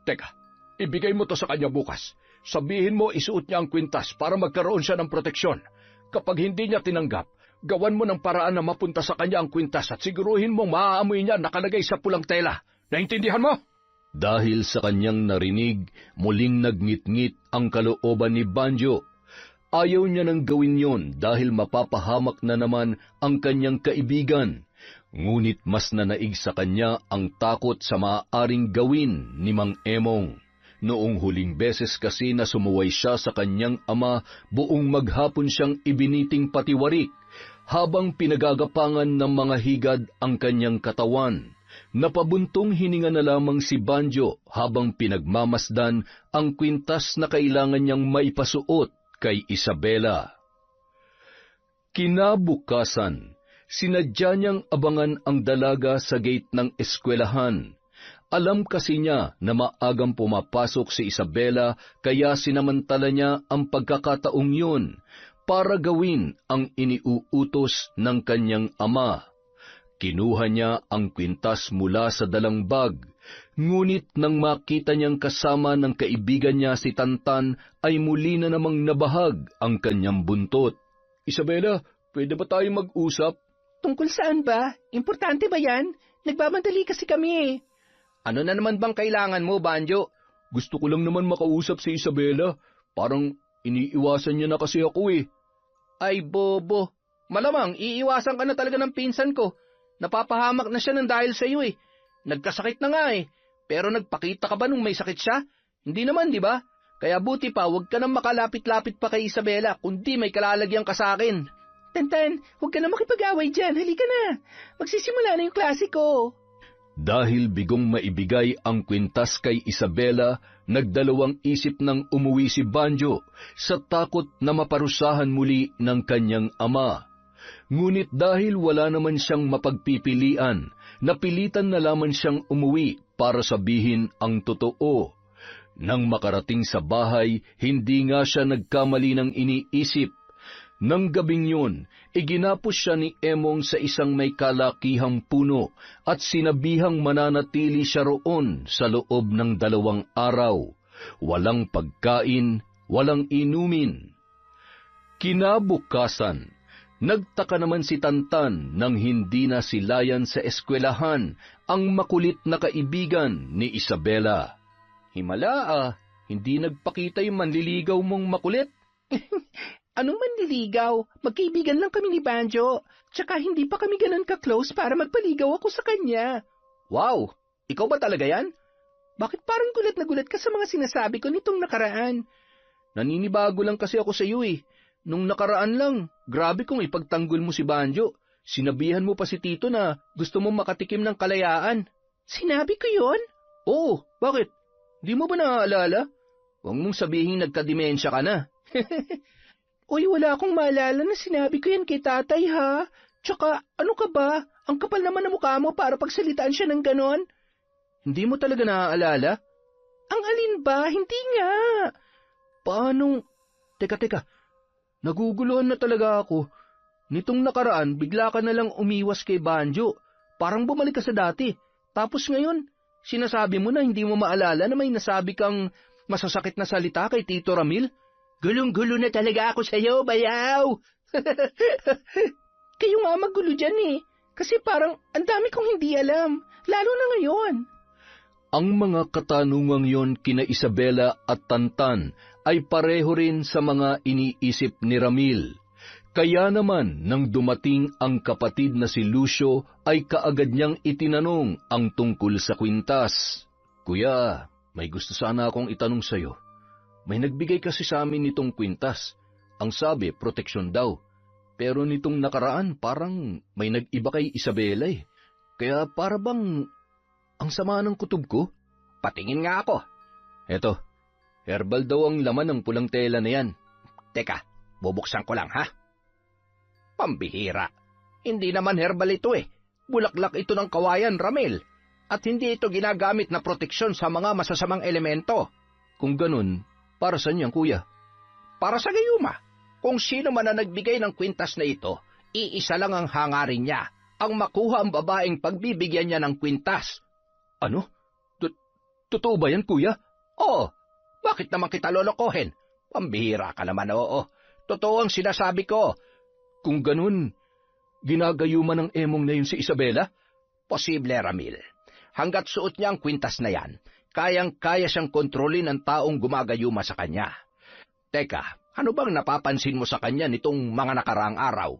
Teka, ibigay mo to sa kanya bukas. Sabihin mo isuot niya ang kwintas para magkaroon siya ng proteksyon. Kapag hindi niya tinanggap, gawan mo ng paraan na mapunta sa kanya ang kwintas at siguruhin mong maaamoy niya nakalagay sa pulang tela. Naintindihan mo? Dahil sa kanyang narinig, muling nagngit-ngit ang kalooban ni Banjo. Ayaw niya nang gawin yon dahil mapapahamak na naman ang kanyang kaibigan. Ngunit mas nanaig sa kanya ang takot sa maaaring gawin ni Mang Emong. Noong huling beses kasi na sumuway siya sa kanyang ama, buong maghapon siyang ibiniting patiwarik, habang pinagagapangan ng mga higad ang kanyang katawan. Napabuntong hininga na lamang si Banjo habang pinagmamasdan ang kwintas na kailangan niyang maipasuot kay Isabela. Kinabukasan, sinadya niyang abangan ang dalaga sa gate ng eskwelahan. Alam kasi niya na maagang pumapasok si Isabela, kaya sinamantala niya ang pagkakataong yun para gawin ang iniuutos ng kanyang ama. Kinuha niya ang kwintas mula sa dalang bag, ngunit nang makita niyang kasama ng kaibigan niya si Tantan, ay muli na namang nabahag ang kanyang buntot. Isabela, pwede ba tayo mag-usap? Tungkol saan ba? Importante ba yan? Nagmamadali kasi kami eh. Ano na naman bang kailangan mo, Banjo? Gusto ko lang naman makausap si Isabela. Parang iniiwasan niya na kasi ako eh. Ay, bobo. Malamang, iiwasan ka na talaga ng pinsan ko. Napapahamak na siya ng dahil sa iyo eh. Nagkasakit na nga eh. Pero nagpakita ka ba nung may sakit siya? Hindi naman, di ba? Kaya buti pa, huwag ka nang makalapit-lapit pa kay Isabela, kundi may kalalagyan ka sa akin. Tantan, huwag ka na makipag-away dyan. Halika na. Magsisimula na yung klase ko. Dahil bigong maibigay ang kwintas kay Isabela, nagdalawang isip nang umuwi si Banjo sa takot na maparusahan muli ng kanyang ama. Ngunit dahil wala naman siyang mapagpipilian, napilitan na lamang siyang umuwi para sabihin ang totoo. Nang makarating sa bahay, hindi nga siya nagkamali ng iniisip. Nang gabing yun, iginapos siya ni Emong sa isang may kalakihang puno at sinabihang mananatili siya roon sa loob ng 2 araw. Walang pagkain, walang inumin. Kinabukasan, nagtaka naman si Tantan nang hindi na silayan sa eskwelahan ang makulit na kaibigan ni Isabela. Himala hindi nagpakita yung manliligaw mong makulit. Anong manliligaw? Magkaibigan lang kami ni Banjo. Tsaka hindi pa kami ganun ka-close para magpaligaw ako sa kanya. Wow! Ikaw ba talaga yan? Bakit parang gulat na gulat ka sa mga sinasabi ko nitong nakaraan? Naninibago lang kasi ako sa iyo eh. Nung nakaraan lang, grabe kung ipagtanggol mo si Banjo. Sinabihan mo pa si Tito na gusto mong makatikim ng kalayaan. Sinabi ko yun? Oo, bakit? Di mo ba naaalala? Huwag mong sabihin nagka-demensya ka na. Uy, wala akong maalala na sinabi ko yan kay tatay ha. Tsaka, ano ka ba? Ang kapal naman ng mukha mo para pagsalitaan siya ng ganon. Hindi mo talaga naaalala? Ang alin ba? Hindi nga. Paano? Teka. Naguguluhan na talaga ako. Nitong nakaraan, bigla ka na lang umiwas kay Banjo. Parang bumalik ka sa dati. Tapos ngayon, sinasabi mo na hindi mo maalala na may nasabi kang masasakit na salita kay Tito Ramil? Gulong-gulo na talaga ako sa'yo, bayaw! Kayo nga magulo dyan eh. Kasi parang ang dami kong hindi alam. Lalo na ngayon. Ang mga katanungang yon kina Isabela at Tantan ay pareho rin sa mga iniisip ni Ramil. Kaya naman nang dumating ang kapatid na si Lucio ay kaagad niyang itinanong ang tungkol sa kwintas. Kuya, may gusto sana akong itanong sa'yo. May nagbigay kasi sa amin nitong kwintas. Ang sabi, proteksyon daw. Pero nitong nakaraan parang may nag-iba kay Isabela eh. Kaya para bang ang sama ng kutob ko? Patingin nga ako. Eto, herbal daw ang laman ng pulang tela na yan. Teka, bubuksan ko lang ha. Pambihira. Hindi naman herbal ito eh. Bulaklak ito ng kawayan, Ramil. At hindi ito ginagamit na proteksyon sa mga masasamang elemento. Kung ganun, para saan yan, kuya? Para sa gayuma. Kung sino man na nagbigay ng kwintas na ito, iisa lang ang hangarin niya, ang makuha ang babaeng pagbibigyan niya ng kwintas. Ano? Totoo ba yan, kuya? Oo. Bakit naman kita lolokohin? Pambihira ka naman, oo. Totoo ang sinasabi ko. Kung ganun, ginagayuman ng emong na yun si Isabela? Posible, Ramil. Hanggat suot niya ang kwintas na yan, kayang-kaya siyang kontrolin ng taong gumagayuma sa kanya. Teka, ano bang napapansin mo sa kanya nitong mga nakaraang araw?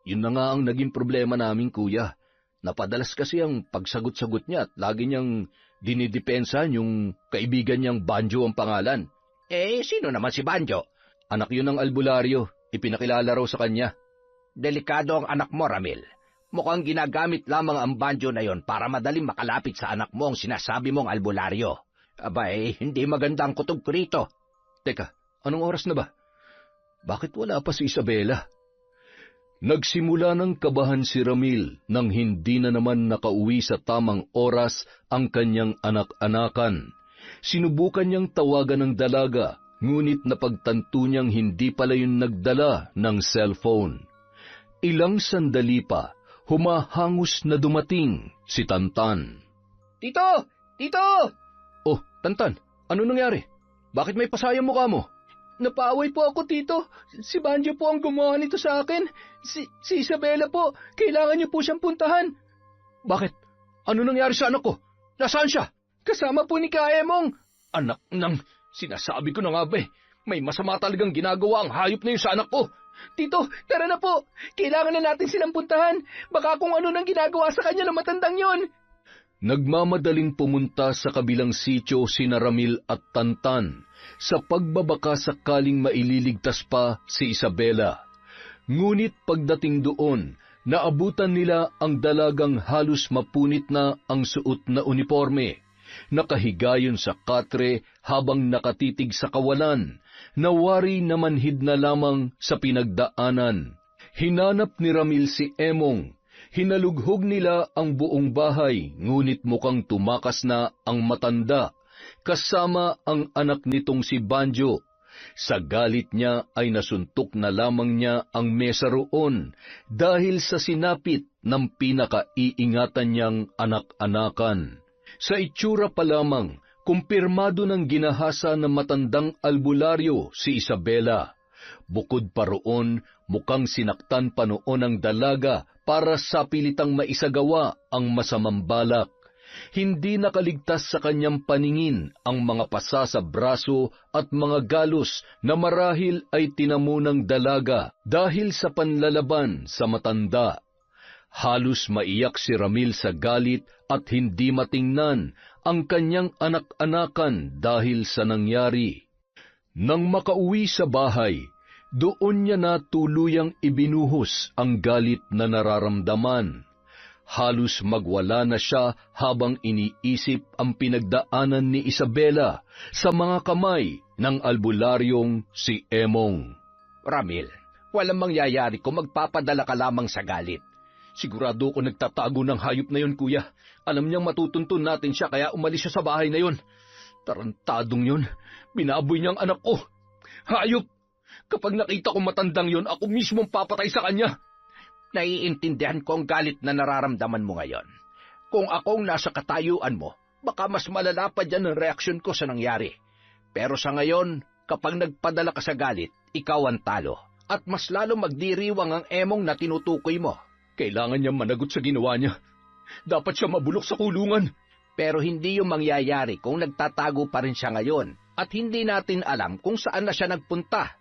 Yun na nga ang naging problema namin, kuya. Napadalas kasi ang pagsagot-sagot niya at lagi niyang dinidepensahan yung kaibigan niyang Banjo ang pangalan. Eh, sino naman si Banjo? Anak yun ng albularyo. Ipinakilala raw sa kanya. Delikado ang anak mo, Ramil. Mukhang ginagamit lamang ang Banjo na yon para madaling makalapit sa anak mo ang sinasabi mong albularyo. Abay, hindi maganda ang kutob ko rito. Teka, anong oras na ba? Bakit wala pa si Isabela? Nagsimula ng kabahan si Ramil nang hindi na naman nakauwi sa tamang oras ang kanyang anak-anakan. Sinubukan niyang tawagan ng dalaga, ngunit napagtanto niyang hindi pala yun nagdala ng cellphone. Ilang sandali pa, humahangos na dumating si Tantan. Tito! Tito! Oh, Tantan, ano nangyari? Bakit may pasayang mukha mo? Napaaway po ako, Tito. Si Banjo po ang gumawa nito sa akin. Si Isabela po, kailangan niyo po siyang puntahan. Bakit? Ano nangyari sa anak ko? Nasaan siya? Kasama po ni Kaemong. Anak nang, sinasabi ko na nga ba eh. May masama talagang ginagawa ang hayop na yun sa anak ko. Tito, tara na po. Kailangan na natin silang puntahan. Baka kung ano nang ginagawa sa kanya ng matandang yon. Nagmamadaling pumunta sa kabilang sityo sina Ramil at Tantan sa pagbabaka sakaling maililigtas pa si Isabela. Ngunit pagdating doon, naabutan nila ang dalagang halos mapunit na ang suot na uniforme. Nakahigayon sa katre habang nakatitig sa kawalan, nawari na manhid na lamang sa pinagdaanan. Hinanap ni Ramil si Emong. Hinalughog nila ang buong bahay, ngunit mukhang tumakas na ang matanda, kasama ang anak nitong si Banjo. Sa galit niya ay nasuntok na lamang niya ang mesa roon dahil sa sinapit ng pinakaiingatan niyang anak-anakan. Sa itsura pa lamang, kumpirmado ng ginahasa ng matandang albularyo si Isabela. Bukod pa roon, mukhang sinaktan pa noon ang dalaga para sa pilitang maisagawa ang masamang balak. Hindi nakaligtas sa kanyang paningin ang mga pasa sa braso at mga galos na marahil ay tinamo ng dalaga dahil sa panlalaban sa matanda. Halos maiyak si Ramil sa galit at hindi matingnan ang kanyang anak-anakan dahil sa nangyari. Nang makauwi sa bahay, doon niya na tuluyang ibinuhos ang galit na nararamdaman. Halos magwala na siya habang iniisip ang pinagdaanan ni Isabela sa mga kamay ng albularyong si Emong. Ramil, walang mangyayari kung magpapadala ka lamang sa galit. Sigurado ko nagtatago ng hayop na yon, kuya. Alam niyang matutuntun natin siya kaya umalis siya sa bahay na yon. Tarantadong yon. Binaboy niyang anak ko. Hayop! Kapag nakita ko matandang yon, ako mismong papatay sa kanya. Naiintindihan ko ang galit na nararamdaman mo ngayon. Kung akong nasa katayuan mo, baka mas malala pa dyan ang reaksyon ko sa nangyari. Pero sa ngayon, kapag nagpadala ka sa galit, ikaw ang talo. At mas lalo magdiriwang ang emong na tinutukoy mo. Kailangan niya managot sa ginawa niya. Dapat siya mabulok sa kulungan. Pero hindi yung mangyayari kung nagtatago pa rin siya ngayon at hindi natin alam kung saan na siya nagpunta.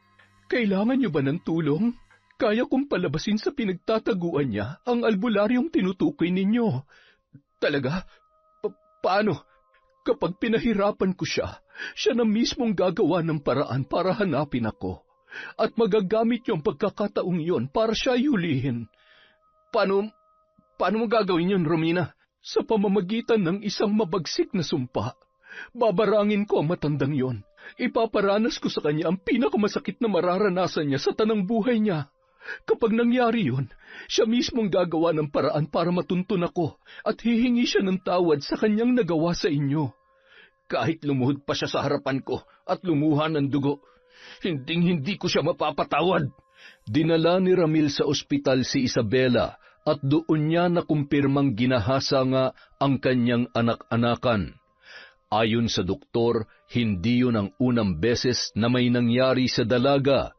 Kailangan niyo ba ng tulong? Kaya kong palabasin sa pinagtataguan niya ang albularyong tinutukoy ninyo. Talaga? Paano? Kapag pinahirapan ko siya, siya na mismong gagawa ng paraan para hanapin ako. At magagamit yung pagkakataong yon para siya yulihin. Paano mo gagawin yun, Romina? Sa pamamagitan ng isang mabagsik na sumpa, babarangin ko ang matandang yon. Ipaparanas ko sa kanya ang pinakamasakit na mararanasan niya sa tanang buhay niya. Kapag nangyari yun, siya mismong gagawa ng paraan para matuntun ako at hihingi siya ng tawad sa kanyang nagawa sa inyo. Kahit lumuhod pa siya sa harapan ko at lumuha ng dugo, hindi ko siya mapapatawad. Dinala ni Ramil sa ospital si Isabela at doon niya nakumpirmang ginahasa nga ang kanyang anak-anakan. Ayon sa doktor, hindi yun ang unang beses na may nangyari sa dalaga.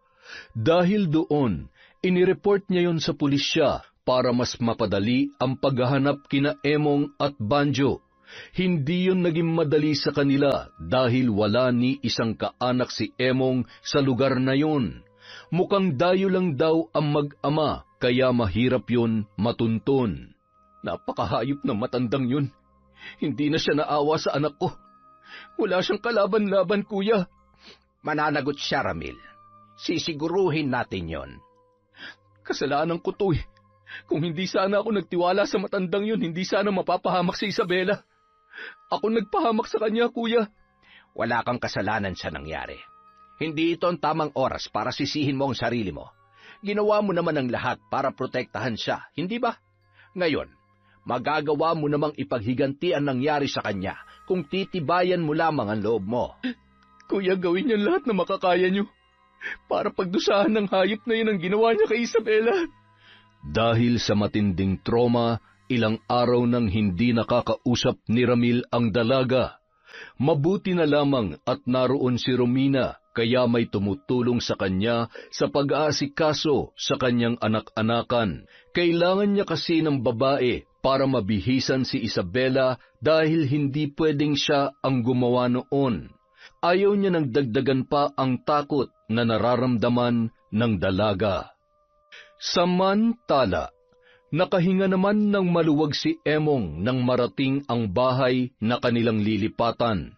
Dahil doon, inireport niya yon sa pulisya para mas mapadali ang paghahanap kina Emong at Banjo. Hindi yun naging madali sa kanila dahil wala ni isang kaanak si Emong sa lugar na yun. Mukhang dayo lang daw ang mag-ama kaya mahirap yun matuntun. Napakahayop na matandang yun. Hindi na siya naawa sa anak ko. Wala siyang kalaban-laban, kuya. Mananagot siya, Ramil. Sisiguruhin natin yon. Kasalanan ko to eh. Kung hindi sana ako nagtiwala sa matandang yun, hindi sana mapapahamak si Isabela. Ako nagpahamak sa kanya, kuya. Wala kang kasalanan sa nangyari. Hindi ito ang tamang oras para sisihin mo ang sarili mo. Ginawa mo naman ang lahat para protektahan siya, hindi ba? Ngayon, magagawa mo namang ipaghiganti ang nangyari sa kanya kung titibayan mo lamang ang loob mo. Kuya, gawin niyo lahat na makakaya niyo para pagdusahan ng hayop na yun ang ginawa niya kay Isabela. Dahil sa matinding trauma, ilang araw nang hindi nakakausap ni Ramil ang dalaga. Mabuti na lamang at naroon si Romina, kaya may tumutulong sa kanya sa pag-aasikaso sa kanyang anak-anakan. Kailangan niya kasi ng babae para mabihisan si Isabela dahil hindi pwedeng siya ang gumawa noon. Ayaw niya nang dagdagan pa ang takot na nararamdaman ng dalaga. Samantala, nakahinga naman ng maluwag si Emong nang marating ang bahay na kanilang lilipatan.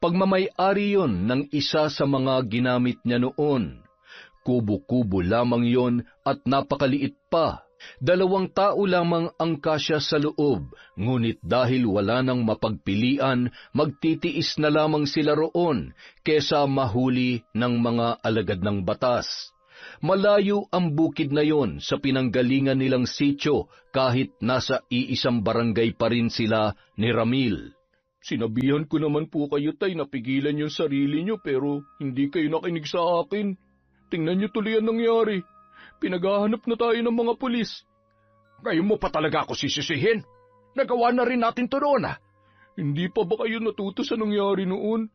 Pagmamay-ari yon ng isa sa mga ginamit niya noon. Kubo-kubo lamang yon at napakaliit pa. 2 tao lamang ang kasya sa loob, ngunit dahil wala nang mapagpilian, magtitiis na lamang sila roon kesa mahuli ng mga alagad ng batas. Malayo ang bukid na yon sa pinanggalingan nilang sityo kahit nasa iisang barangay pa rin sila ni Ramil. Sinabihan ko naman po kayo, tay, na pigilan yung sarili nyo pero hindi kayo nakinig sa akin. Tingnan nyo tuloy ang nangyari. Pinaghahanap na tayo ng mga pulis. Ngayon mo pa talaga ako sisisihin? Nagawa na rin natin to noon, ah. Hindi pa ba kayo natuto sa nangyari noon?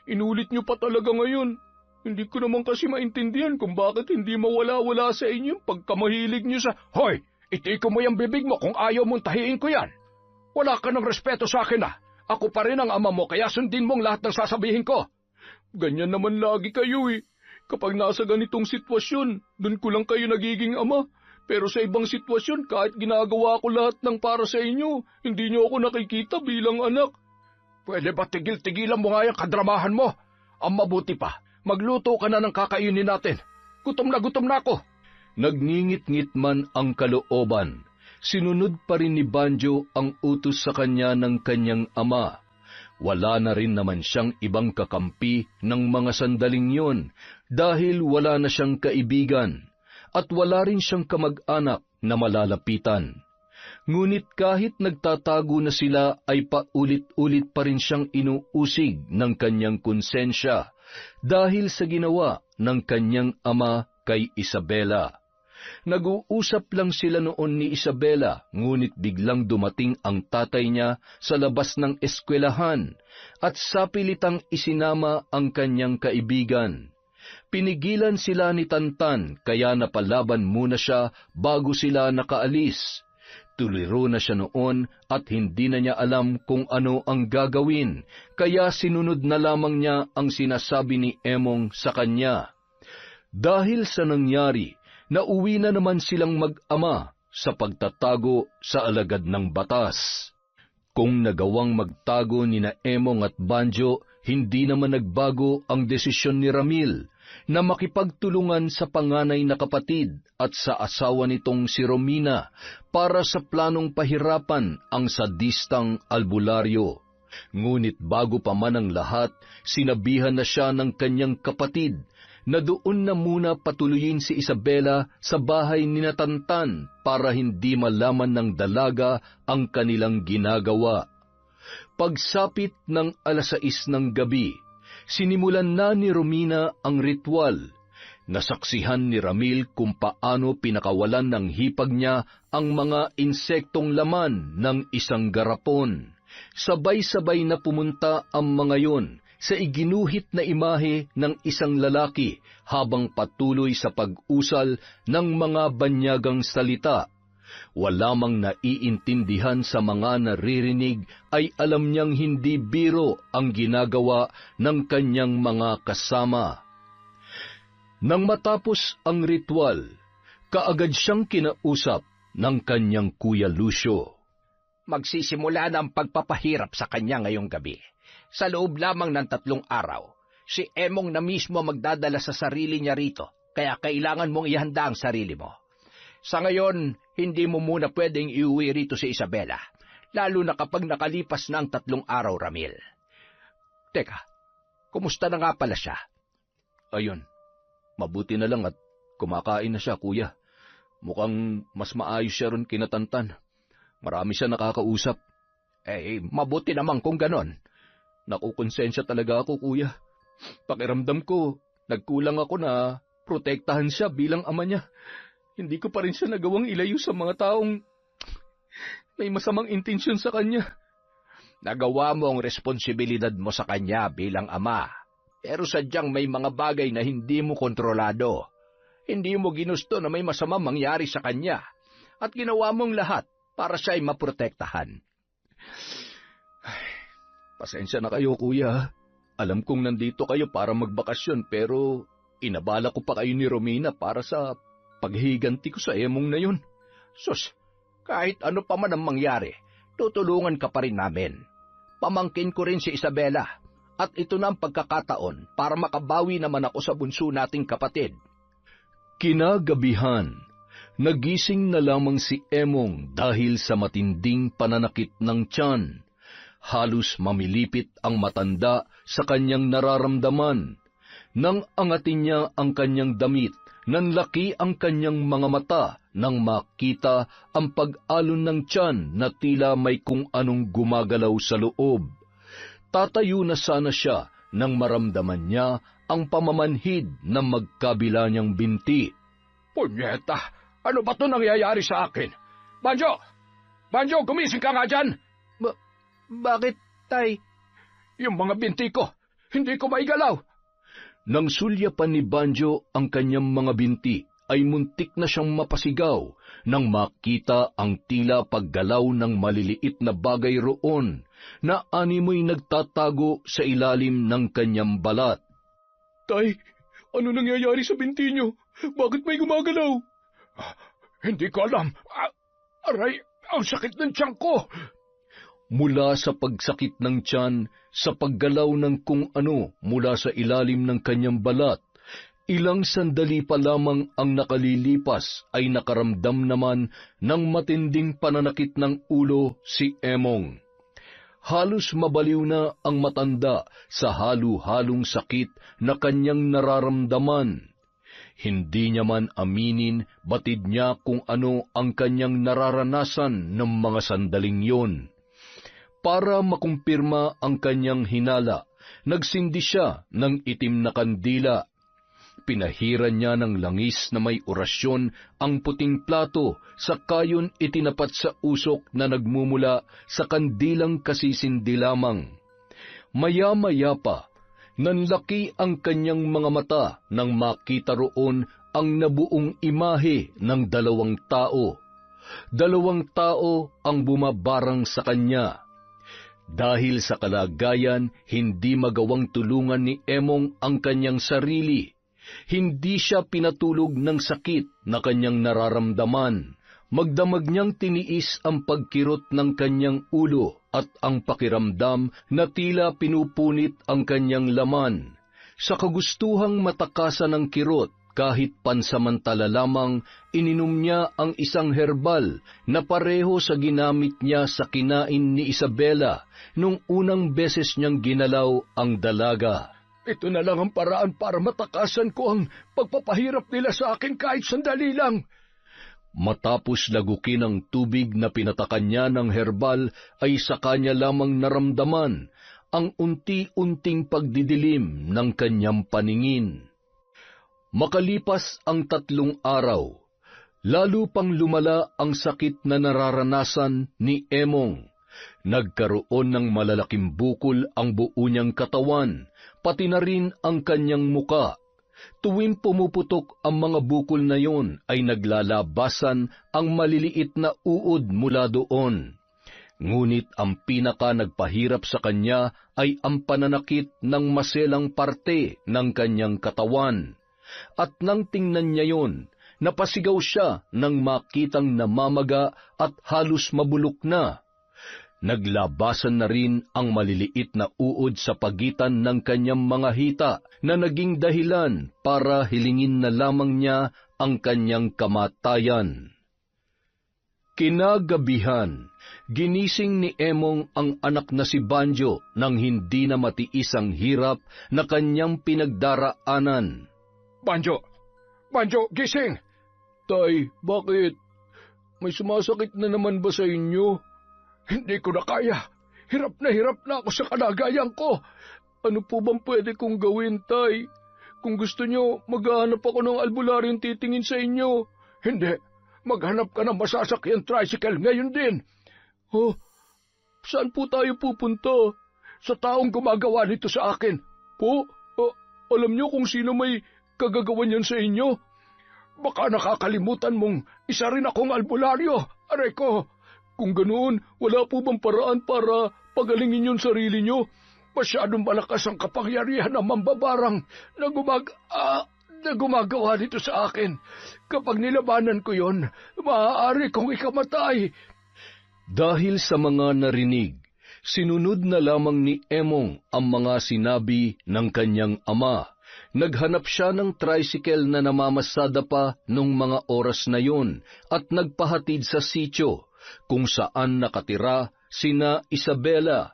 Inulit nyo pa talaga ngayon. Hindi ko naman kasi maintindihan kung bakit hindi mawala-wala sa inyo yung pagkamahilig nyo sa... Hoy! Itiko mo yung bibig mo kung ayaw mong tahiin ko yan. Wala ka ng respeto sa akin, ah. Ako pa rin ang ama mo kaya sundin mong lahat ng sasabihin ko. Ganyan naman lagi kayo eh. Kapag nasa ganitong sitwasyon, dun ko lang kayo nagiging ama. Pero sa ibang sitwasyon, kahit ginagawa ko lahat ng para sa inyo, hindi nyo ako nakikita bilang anak. Pwede ba tigil-tigilan mo nga yung kadramahan mo? Ang mabuti pa, magluto ka na ng kakainin natin. Gutom na ako. Nagngingit-ngit man ang kalooban. Sinunod pa rin ni Banjo ang utos sa kanya ng kanyang ama. Wala na rin naman siyang ibang kakampi ng mga sandaling yon dahil wala na siyang kaibigan at wala rin siyang kamag-anak na malalapitan. Ngunit kahit nagtatago na sila ay paulit-ulit pa rin siyang inuusig ng kanyang konsensya dahil sa ginawa ng kanyang ama kay Isabela. Nag-uusap lang sila noon ni Isabela, ngunit biglang dumating ang tatay niya sa labas ng eskwelahan at sapilitang isinama ang kanyang kaibigan. Pinigilan sila ni Tantan kaya napalaban muna siya bago sila nakaalis. Tuliro na siya noon at hindi na niya alam kung ano ang gagawin, kaya sinunod na lamang niya ang sinasabi ni Emong sa kanya. Dahil sa nangyari, nauwi na naman silang mag-ama sa pagtatago sa alagad ng batas. Kung nagawang magtago ni na Emong at Banjo, hindi naman nagbago ang desisyon ni Ramil na makipagtulungan sa panganay na kapatid at sa asawa nitong si Romina para sa planong pahirapan ang sadistang albularyo. Ngunit bago pa man ang lahat, sinabihan na siya ng kanyang kapatid na doon na muna patuloyin si Isabela sa bahay ni Tantan para hindi malaman ng dalaga ang kanilang ginagawa. Pagsapit ng 6:00 ng gabi, sinimulan na ni Romina ang ritual. Nasaksihan ni Ramil kung paano pinakawalan ng hipag niya ang mga insektong laman ng isang garapon. Sabay-sabay na pumunta ang mga yon sa iginuhit na imahe ng isang lalaki habang patuloy sa pag-usal ng mga banyagang salita. Wala mang naiintindihan sa mga naririnig ay alam niyang hindi biro ang ginagawa ng kanyang mga kasama. Nang matapos ang ritual, kaagad siyang kinausap ng kanyang Kuya Lucio. Magsisimula na ang pagpapahirap sa kanya ngayong gabi. Sa loob lamang ng 3 araw, si Emong na mismo magdadala sa sarili niya rito, kaya kailangan mong ihanda ang sarili mo. Sa ngayon, hindi mo muna pwedeng iuwi rito si Isabela, lalo na kapag nakalipas na ang 3 araw, Ramil. Teka, kumusta na nga pala siya? Ayun, mabuti na lang at kumakain na siya, kuya. Mukhang mas maayos siya ron kinatantan. Marami siya nakakausap. Mabuti naman kung ganon. Nakukonsensya talaga ako, kuya. Pakiramdam ko, nagkulang ako na protektahan siya bilang ama niya. Hindi ko pa rin siya nagawang ilayo sa mga taong may masamang intensyon sa kanya. Nagawa mo ang responsibilidad mo sa kanya bilang ama, pero sadyang may mga bagay na hindi mo kontrolado. Hindi mo ginusto na may masamang mangyari sa kanya, at ginawa mong lahat para siya'y maprotektahan. Pasensya na kayo, kuya. Alam kong nandito kayo para magbakasyon, pero inabala ko pa kayo ni Romina para sa paghiganti ko sa Emong na yun. Sus, kahit ano pa man ang mangyari, tutulungan ka pa rin namin. Pamangkin ko rin si Isabela, at ito na ang pagkakataon para makabawi naman ako sa bunso nating kapatid. Kinagabihan, nagising na lamang si Emong dahil sa matinding pananakit ng tiyan. Halos mamilipit ang matanda sa kanyang nararamdaman. Nang angatin niya ang kanyang damit, nanlaki ang kanyang mga mata nang makita ang pag-alon ng tiyan na tila may kung anong gumagalaw sa loob. Tatayo na sana siya nang maramdaman niya ang pamamanhid ng magkabila niyang binti. Punyeta! Ano ba ito nangyayari sa akin? Banjo! Banjo, gumising ka nga dyan! Bakit, tay? Yung mga binti ko, hindi ko maigalaw. Nang sulyapan ni Banjo ang kanyang mga binti, ay muntik na siyang mapasigaw nang makita ang tila paggalaw ng maliliit na bagay roon na animoy nagtatago sa ilalim ng kanyang balat. Tay, ano nangyayari sa binti niyo? Bakit may gumagalaw? Hindi ko alam. Aray, ang sakit ng tiyan ko. Mula sa pagsakit ng tiyan, sa paggalaw ng kung ano mula sa ilalim ng kanyang balat, ilang sandali pa lamang ang nakalilipas ay nakaramdam naman ng matinding pananakit ng ulo si Emong. Halos mabaliw na ang matanda sa halo-halong sakit na kanyang nararamdaman. Hindi niya man aminin, batid niya kung ano ang kanyang nararanasan ng mga sandaling yon. Para makumpirma ang kanyang hinala, Nagsindi siya ng itim na kandila. Pinahiran niya ng langis na may orasyon ang puting plato, sakayon itinapat sa usok na nagmumula sa kandilang kasisindi lamang. Maya-maya pa, nanlaki ang kanyang mga mata nang makita roon ang nabuong imahe ng 2 tao. 2 tao ang bumabarang sa kanya. Dahil sa kalagayan, hindi magawang tulungan ni Emong ang kanyang sarili. Hindi siya pinatulog ng sakit na kanyang nararamdaman. Magdamag niyang tiniis ang pagkirot ng kanyang ulo at ang pakiramdam na tila pinupunit ang kanyang laman. Sa kagustuhang matakasan ng kirot, kahit pansamantala lamang, ininom niya ang isang herbal na pareho sa ginamit niya sa kinain ni Isabela nung unang beses niyang ginalaw ang dalaga. Ito na lang ang paraan para matakasan ko ang pagpapahirap nila sa akin kahit sandali lang. Matapos lagukin ang tubig na pinatakan niya ng herbal, ay sa kanya lamang naramdaman ang unti-unting pagdidilim ng kanyang paningin. Makalipas ang 3 araw, lalo pang lumala ang sakit na nararanasan ni Emong. Nagkaroon ng malalaking bukol ang buo niyang katawan, pati na rin ang kanyang muka. Tuwing pumuputok ang mga bukol na yon ay naglalabasan ang maliliit na uod mula doon. Ngunit ang pinaka nagpahirap sa kanya ay ang pananakit ng maselang parte ng kanyang katawan. At nang tingnan niya yon, napasigaw siya nang makitang namamaga at halos mabulok na. Naglabasan na rin ang maliliit na uod sa pagitan ng kanyang mga hita na naging dahilan para hilingin na lamang niya ang kanyang kamatayan. Kinagabihan, ginising ni Emong ang anak na si Banjo nang hindi na matiis ang hirap na kanyang pinagdaraanan. Banjo! Banjo, gising! Tay, bakit? May sumasakit na naman ba sa inyo? Hindi ko na kaya. Hirap na ako sa kalagayan ko. Ano po bang pwede kong gawin, Tay? Kung gusto nyo, maghahanap ako ng albularyong titingin sa inyo. Hindi. Maghanap ka ng masasakyan tricycle ngayon din. Oh, saan po tayo pupunta? Sa taong gumagawa nito sa akin. Po? Alam nyo kung sino may kagagawan yan sa inyo? Baka nakakalimutan mong isa rin akong albularyo. Aray ko! Kung ganoon, wala po bang paraan para pagalingin yung sarili nyo? Masyadong malakas ang kapangyarihan ng mambabarang na gumagawa nito sa akin. Kapag nilabanan ko yon, maaari kong ikamatay. Dahil sa mga narinig, sinunod na lamang ni Emong ang mga sinabi ng kanyang ama. Naghanap siya ng tricycle na namamasada pa nung mga oras na yon at nagpahatid sa sitio kung saan nakatira sina Isabela.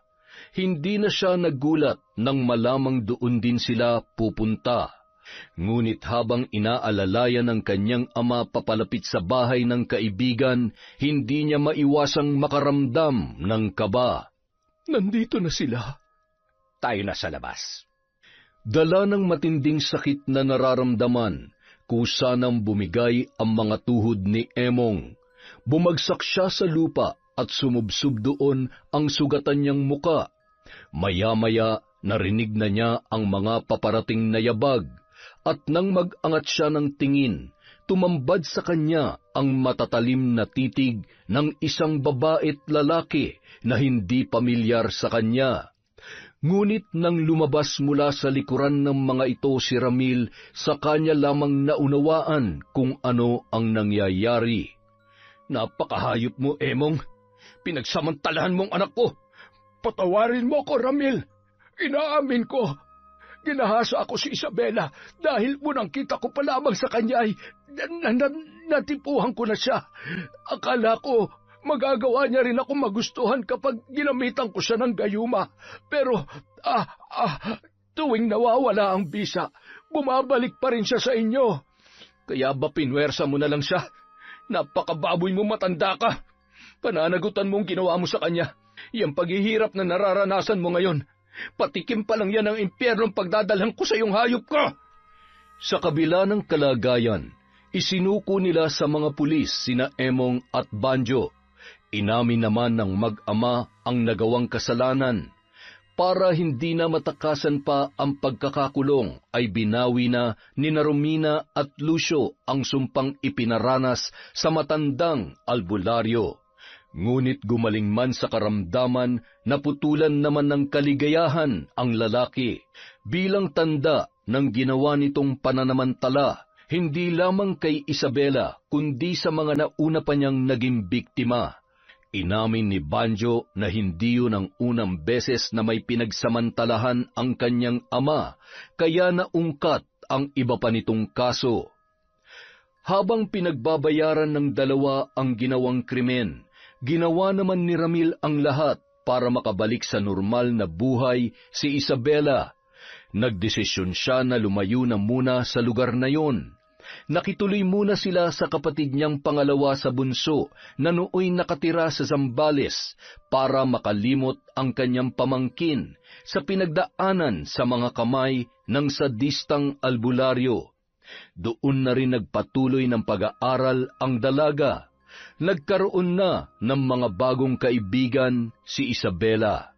Hindi na siya nagulat nang malamang doon din sila pupunta. Ngunit habang inaalalayan ng kanyang ama papalapit sa bahay ng kaibigan, hindi niya maiwasang makaramdam ng kaba. Nandito na sila. Tayo na sa labas. Dala ng matinding sakit na nararamdaman, kusa nang bumigay ang mga tuhod ni Emong. Bumagsak siya sa lupa at sumubsob doon ang sugatan niyang muka. Maya-maya narinig na niya ang mga paparating na yabag, at nang mag-angat siya ng tingin, tumambad sa kanya ang matatalim na titig ng isang babae't lalaki na hindi pamilyar sa kanya. Ngunit nang lumabas mula sa likuran ng mga ito si Ramil, sa kanya lamang naunawaan kung ano ang nangyayari. Napakahayop mo, Emong. Pinagsamantalahan mong anak ko. Patawarin mo ko, Ramil. Inaamin ko. Ginahasa ako si Isabela dahil munang kita ko pa lamang sa kanya ay natipuhan ko na siya. Akala ko magagawa niya rin ako magustuhan kapag ginamitan ko siya ng gayuma. Pero tuwing nawawala ang bisa, bumabalik pa rin siya sa inyo. Kaya ba pinwersa mo na lang siya? Napakababoy mo, matanda ka. Pananagutan mong ginawa mo sa kanya. Yang paghihirap na nararanasan mo ngayon, Patikim pa lang yan ang impyernong pagdadalhan ko sa iyong hayop ka! Sa kabila ng kalagayan, isinuko nila sa mga pulis sina Emong at Banjo. Inamin naman ng mag-ama ang nagawang kasalanan. Para hindi na matakasan pa ang pagkakakulong, ay binawi na ni Romina at Lucio ang sumpang ipinaranas sa matandang albularyo. Ngunit gumaling man sa karamdaman, naputulan naman ng kaligayahan ang lalaki bilang tanda ng ginawa nitong pananamantala, hindi lamang kay Isabela kundi sa mga nauna pa niyang naging biktima. Inamin ni Banjo na hindi yun ang unang beses na may pinagsamantalahan ang kanyang ama, kaya naungkat ang iba pa nitong kaso. Habang pinagbabayaran ng dalawa ang ginawang krimen, ginawa naman ni Ramil ang lahat para makabalik sa normal na buhay si Isabela. Nagdesisyon siya na lumayo na muna sa lugar na yon. Nakituloy muna sila sa kapatid niyang pangalawa sa bunso na nooy nakatira sa Zambales para makalimot ang kanyang pamangkin sa pinagdaanan sa mga kamay ng sadistang albularyo. Doon na rin nagpatuloy ng pag-aaral ang dalaga. Nagkaroon na ng mga bagong kaibigan si Isabela.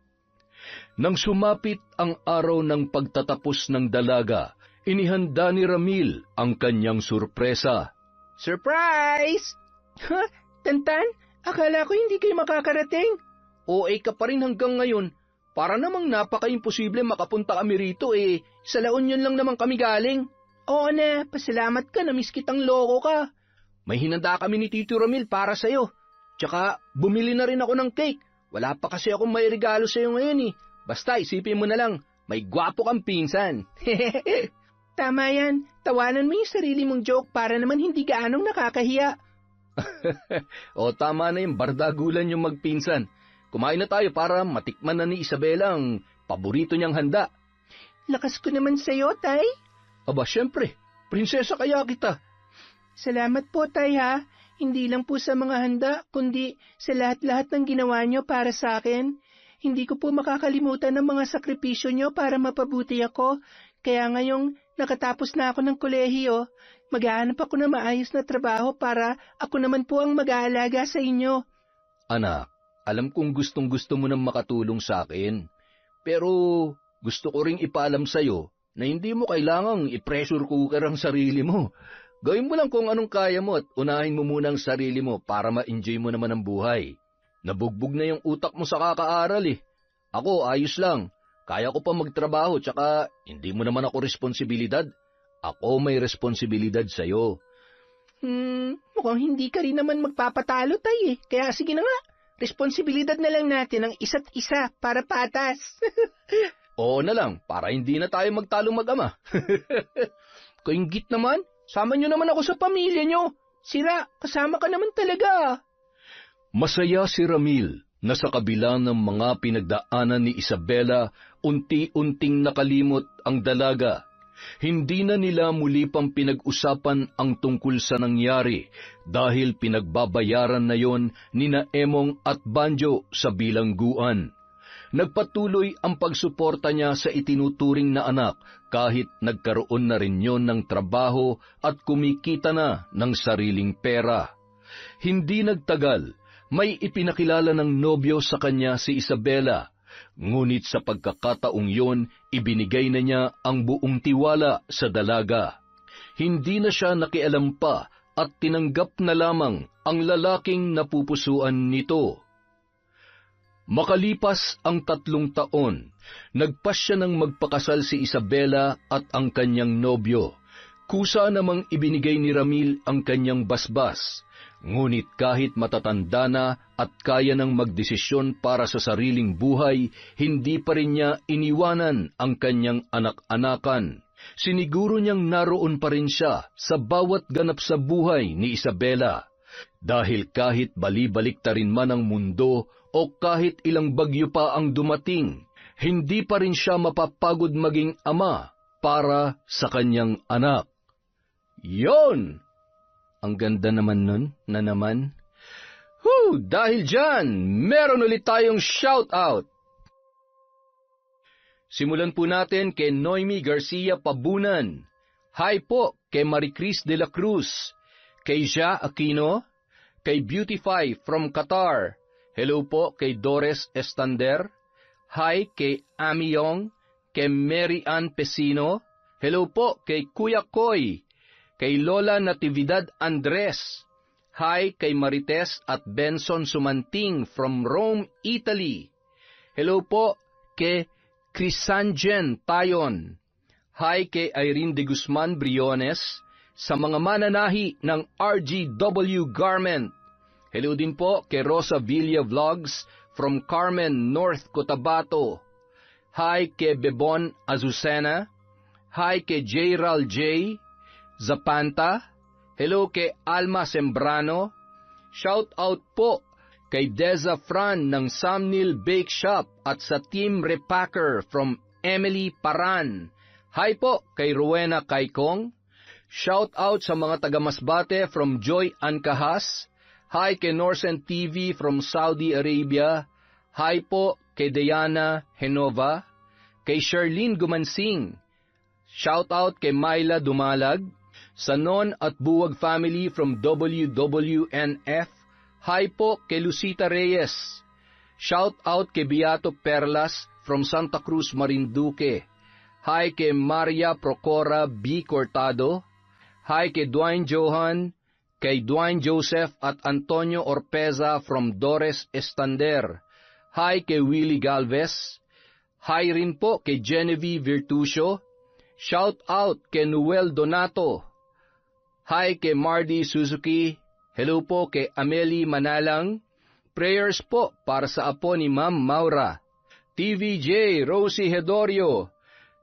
Nang sumapit ang araw ng pagtatapos ng dalaga, inihanda ni Ramil ang kanyang surpresa. Surprise! Ha? Tantan? Akala ko hindi kayo makakarating. OA ka pa rin hanggang ngayon. Para namang napaka-imposible makapunta kami rito sa La Union lang naman kami galing. Oo na, pasalamat ka na miss kitang loko ka. May hinanda kami ni Tito Ramil para sa'yo. Tsaka bumili na rin ako ng cake. Wala pa kasi akong may regalo sa'yo ngayon Basta isipin mo na lang, may gwapo kang pinsan. Tama yan, tawanan mo yung sarili mong joke para naman hindi gaanong nakakahiya. O tama na yung bardagulan yung magpinsan. Kumain na tayo para matikman na ni Isabela ang paborito niyang handa. Lakas ko naman sa'yo, Tay. Aba, syempre, prinsesa kaya kita. Salamat po, Tay, ha. Hindi lang po sa mga handa, kundi sa lahat-lahat ng ginawa niyo para sa akin. Hindi ko po makakalimutan ng mga sakripisyo niyo para mapabuti ako. Kaya ngayong nakatapos na ako ng kolehiyo, maghahanap ako ng maayos na trabaho para ako naman po ang mag-aalaga sa inyo. Anak, alam kong gustong-gusto mo nang makatulong sa akin. Pero gusto ko ring ipaalam sa'yo na hindi mo kailangang i-pressure cooker ang sarili mo. Gawin mo lang kung anong kaya mo at unahin mo muna ang sarili mo para ma-enjoy mo naman ang buhay. Nabugbog na yung utak mo sa kakaaral Ako, ayos lang. Kaya ko pa magtrabaho, tsaka hindi mo naman ako responsibilidad. Ako may responsibilidad sa'yo. Mukhang hindi ka rin naman magpapatalo, Tay. Kaya sige na nga, responsibilidad na lang natin ang isa't isa para patas. Oo na lang, para hindi na tayo magtalong mag-ama. Kainggit naman, sama nyo naman ako sa pamilya nyo. Sira, kasama ka naman talaga. Masaya si Ramil na sa kabila ng mga pinagdaanan ni Isabela, unti-unting nakalimot ang dalaga. Hindi na nila muli pang pinag-usapan ang tungkol sa nangyari dahil pinagbabayaran na yon nina Emong at Banjo sa bilangguan. Nagpatuloy ang pagsuporta niya sa itinuturing na anak kahit nagkaroon na rin yon ng trabaho at kumikita na ng sariling pera. Hindi nagtagal, may ipinakilala ng nobyo sa kanya si Isabela, ngunit sa pagkakataong yon, ibinigay na niya ang buong tiwala sa dalaga. Hindi na siya nakialam pa at tinanggap na lamang ang lalaking napupusuan nito. Makalipas ang 3 taon, nagpasya ng magpakasal si Isabela at ang kanyang nobyo. Kusa namang ibinigay ni Ramil ang kanyang basbas. Ngunit kahit matatanda na at kaya ng magdesisyon para sa sariling buhay, hindi pa rin niya iniwanan ang kanyang anak-anakan. Siniguro niyang naroon pa rin siya sa bawat ganap sa buhay ni Isabela. Dahil kahit bali-baliktarin man ang mundo o kahit ilang bagyo pa ang dumating, hindi pa rin siya mapapagod maging ama para sa kanyang anak. Yon! Ang ganda naman nun na naman. Dahil dyan, meron ulit tayong shout-out. Simulan po natin kay Noemi Garcia Pabunan. Hi po kay Maricris de la Cruz, kay Ja Aquino, kay Beautify from Qatar. Hello po kay Doris Estander. Hi kay Ami Yong, kay Mary Ann Pesino. Hello po kay Kuya Koy, kay Lola Natividad Andres. Hi kay Marites at Benson Sumanting from Rome, Italy. Hello po kay Crisangen Tayon. Hi kay Irene de Guzman Briones sa mga mananahi ng RGW Garment. Hello din po kay Rosa Villa Vlogs from Carmen, North Cotabato. Hi kay Bebon Azucena. Hi kay Jairal J. Zapanta. Hello kay Alma Sembrano. Shout out po kay Deza Fran ng Samnil Bake Shop at sa Team Repacker from Emily Paran. Hi po kay Rowena Kaikong. Shout out sa mga taga-Masbate from Joy Ancahas. Hi kay Norsen TV from Saudi Arabia. Hi po kay Diana Henova. Kay Charlene Gumansing. Shout out kay Myla Dumalag. Sa Non at Buwag family from WWNF. Hi po kay Lucita Reyes. Shout out kay Beato Perlas from Santa Cruz, Marinduque. Hi kay Maria Procora B. Cortado. Hi kay Dwayne Johan, kay Dwayne Joseph at Antonio Orpeza from Dores Estander. Hi kay Willie Galvez. Hi rin po kay Genevieve Virtusio. Shout out kay Noel Donato. Hi kay Mardy Suzuki. Hello po kay Amelie Manalang. Prayers po para sa apo ni Ma'am Maura. TVJ Rosie Hedorio.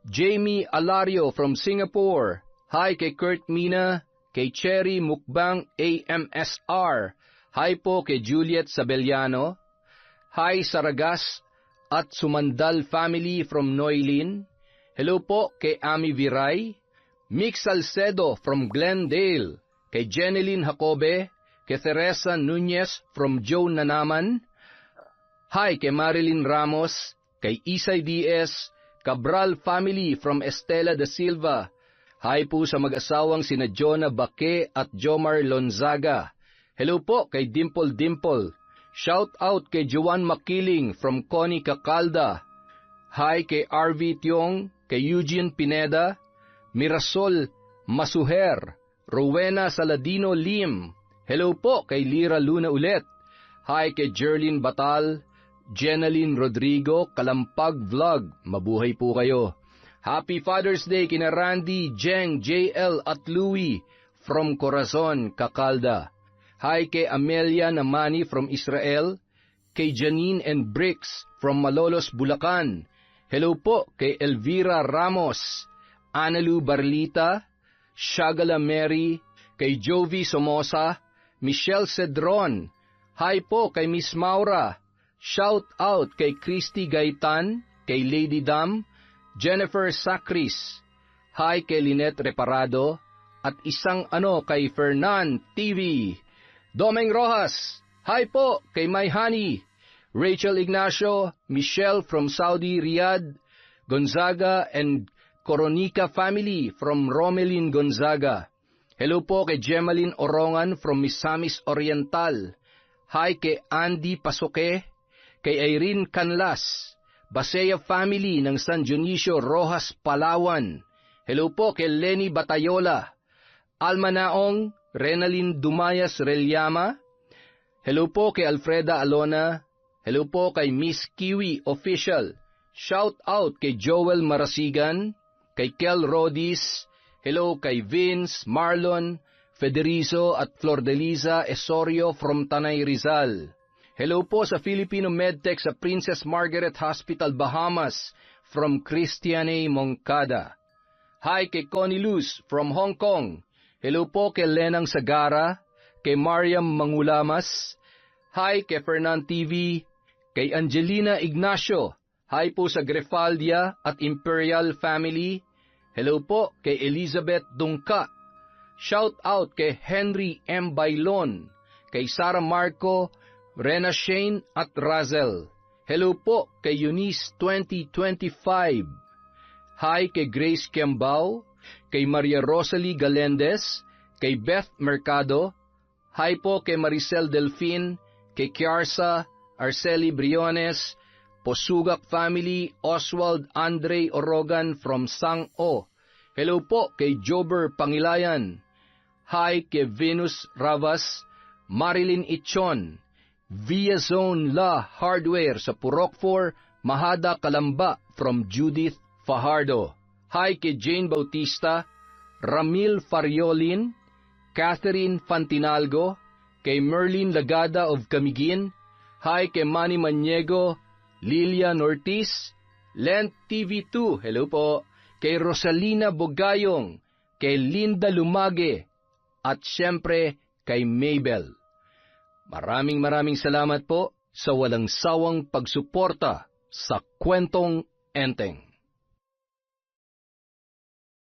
Jamie Alario from Singapore. Hi kay Kurt Mina. Kay Cherry Mukbang AMSR. Hi po kay Juliet Sabeliano. Hi Saragas at Sumandal family from Noylin. Hello po kay Ami Viray. Mix Salcedo from Glendale. Kay Jeneline Jacobe. Kay Teresa Nunez from Joe Nanaman. Hi kay Marilyn Ramos. Kay Isay Diaz. Cabral family from Estela de Silva. Hi po sa mag-asawang sina Jonah Baque at Jomar Lonzaga. Hello po kay Dimple Dimple. Shout out kay Joan Makiling from Connie Cacalda. Hi kay RV Tiong, kay Eugene Pineda, Mirasol Masuher, Rowena Saladino Lim. Hello po kay Lira Luna ulit. Hi kay Jerlyn Batal, Jenaline Rodrigo, Kalampag Vlog. Mabuhay po kayo. Happy Father's Day kina Randy, Jeng, JL at Louie from Corazon, Cacalda. Hi kay Amelia Namani from Israel, kay Janine and Bricks from Malolos, Bulacan. Hello po kay Elvira Ramos, Analu Barlita, Shagala Mary, kay Jovi Somoza, Michelle Cedron. Hi po kay Miss Maura. Shout out kay Christy Gaitan, kay Lady Dam, Jennifer Sacris. Hi kay Lynette Reparado, at isang kay Fernan TV. Domeng Rojas. Hi po kay My Honey, Rachel Ignacio, Michelle from Saudi Riyadh, Gonzaga and Coronica family from Romelin Gonzaga. Hello po kay Gemaline Orongan from Misamis Oriental. Hi kay Andy Pasoke, kay Irene Canlas, Basea family ng San Dionisio Rojas, Palawan. Hello po kay Lenny Batayola, Alma Naong, Renalyn Dumayas Relyama. Hello po kay Alfreda Alona. Hello po kay Miss Kiwi Official. Shout out kay Joel Marasigan, kay Kel Rodis. Hello kay Vince, Marlon, Federizo at Flordeliza Esorio from Tanay Rizal. Hello po sa Filipino Medtech sa Princess Margaret Hospital, Bahamas from Christiane Moncada. Hi kay Connie Luz from Hong Kong. Hello po kay Lenang Sagara, kay Mariam Mangulamas. Hi kay Fernan TV, kay Angelina Ignacio. Hi po sa Grefaldia at Imperial family. Hello po kay Elizabeth Dungka. Shout out kay Henry M. Bailon, kay Sara Marco, Rena Shane at Razel. Hello po kay Eunice 2025. Hi kay Grace Kiambao, kay Maria Rosalie Galendez, kay Beth Mercado. Hi po kay Maricel Delfin, kay Kiarsa, Arceli Briones, Posugak Family, Oswald Andre Orogan from Sang-O. Hello po kay Jober Pangilayan. Hi kay Venus Ravas, Marilyn Ichon, Via Zone La Hardware sa Purok 4, Mahada Kalamba from Judith Fajardo. Hi kay Jane Bautista, Ramil Fariolin, Catherine Fantinalgo, kay Merlin Lagada of Camiguin. Hi kay Manny Maniego, Lilian Ortiz, Lent TV2, hello po, kay Rosalina Bogayong, kay Linda Lumage, at syempre kay Mabel. Maraming salamat po sa walang sawang pagsuporta sa Kwentong Enteng.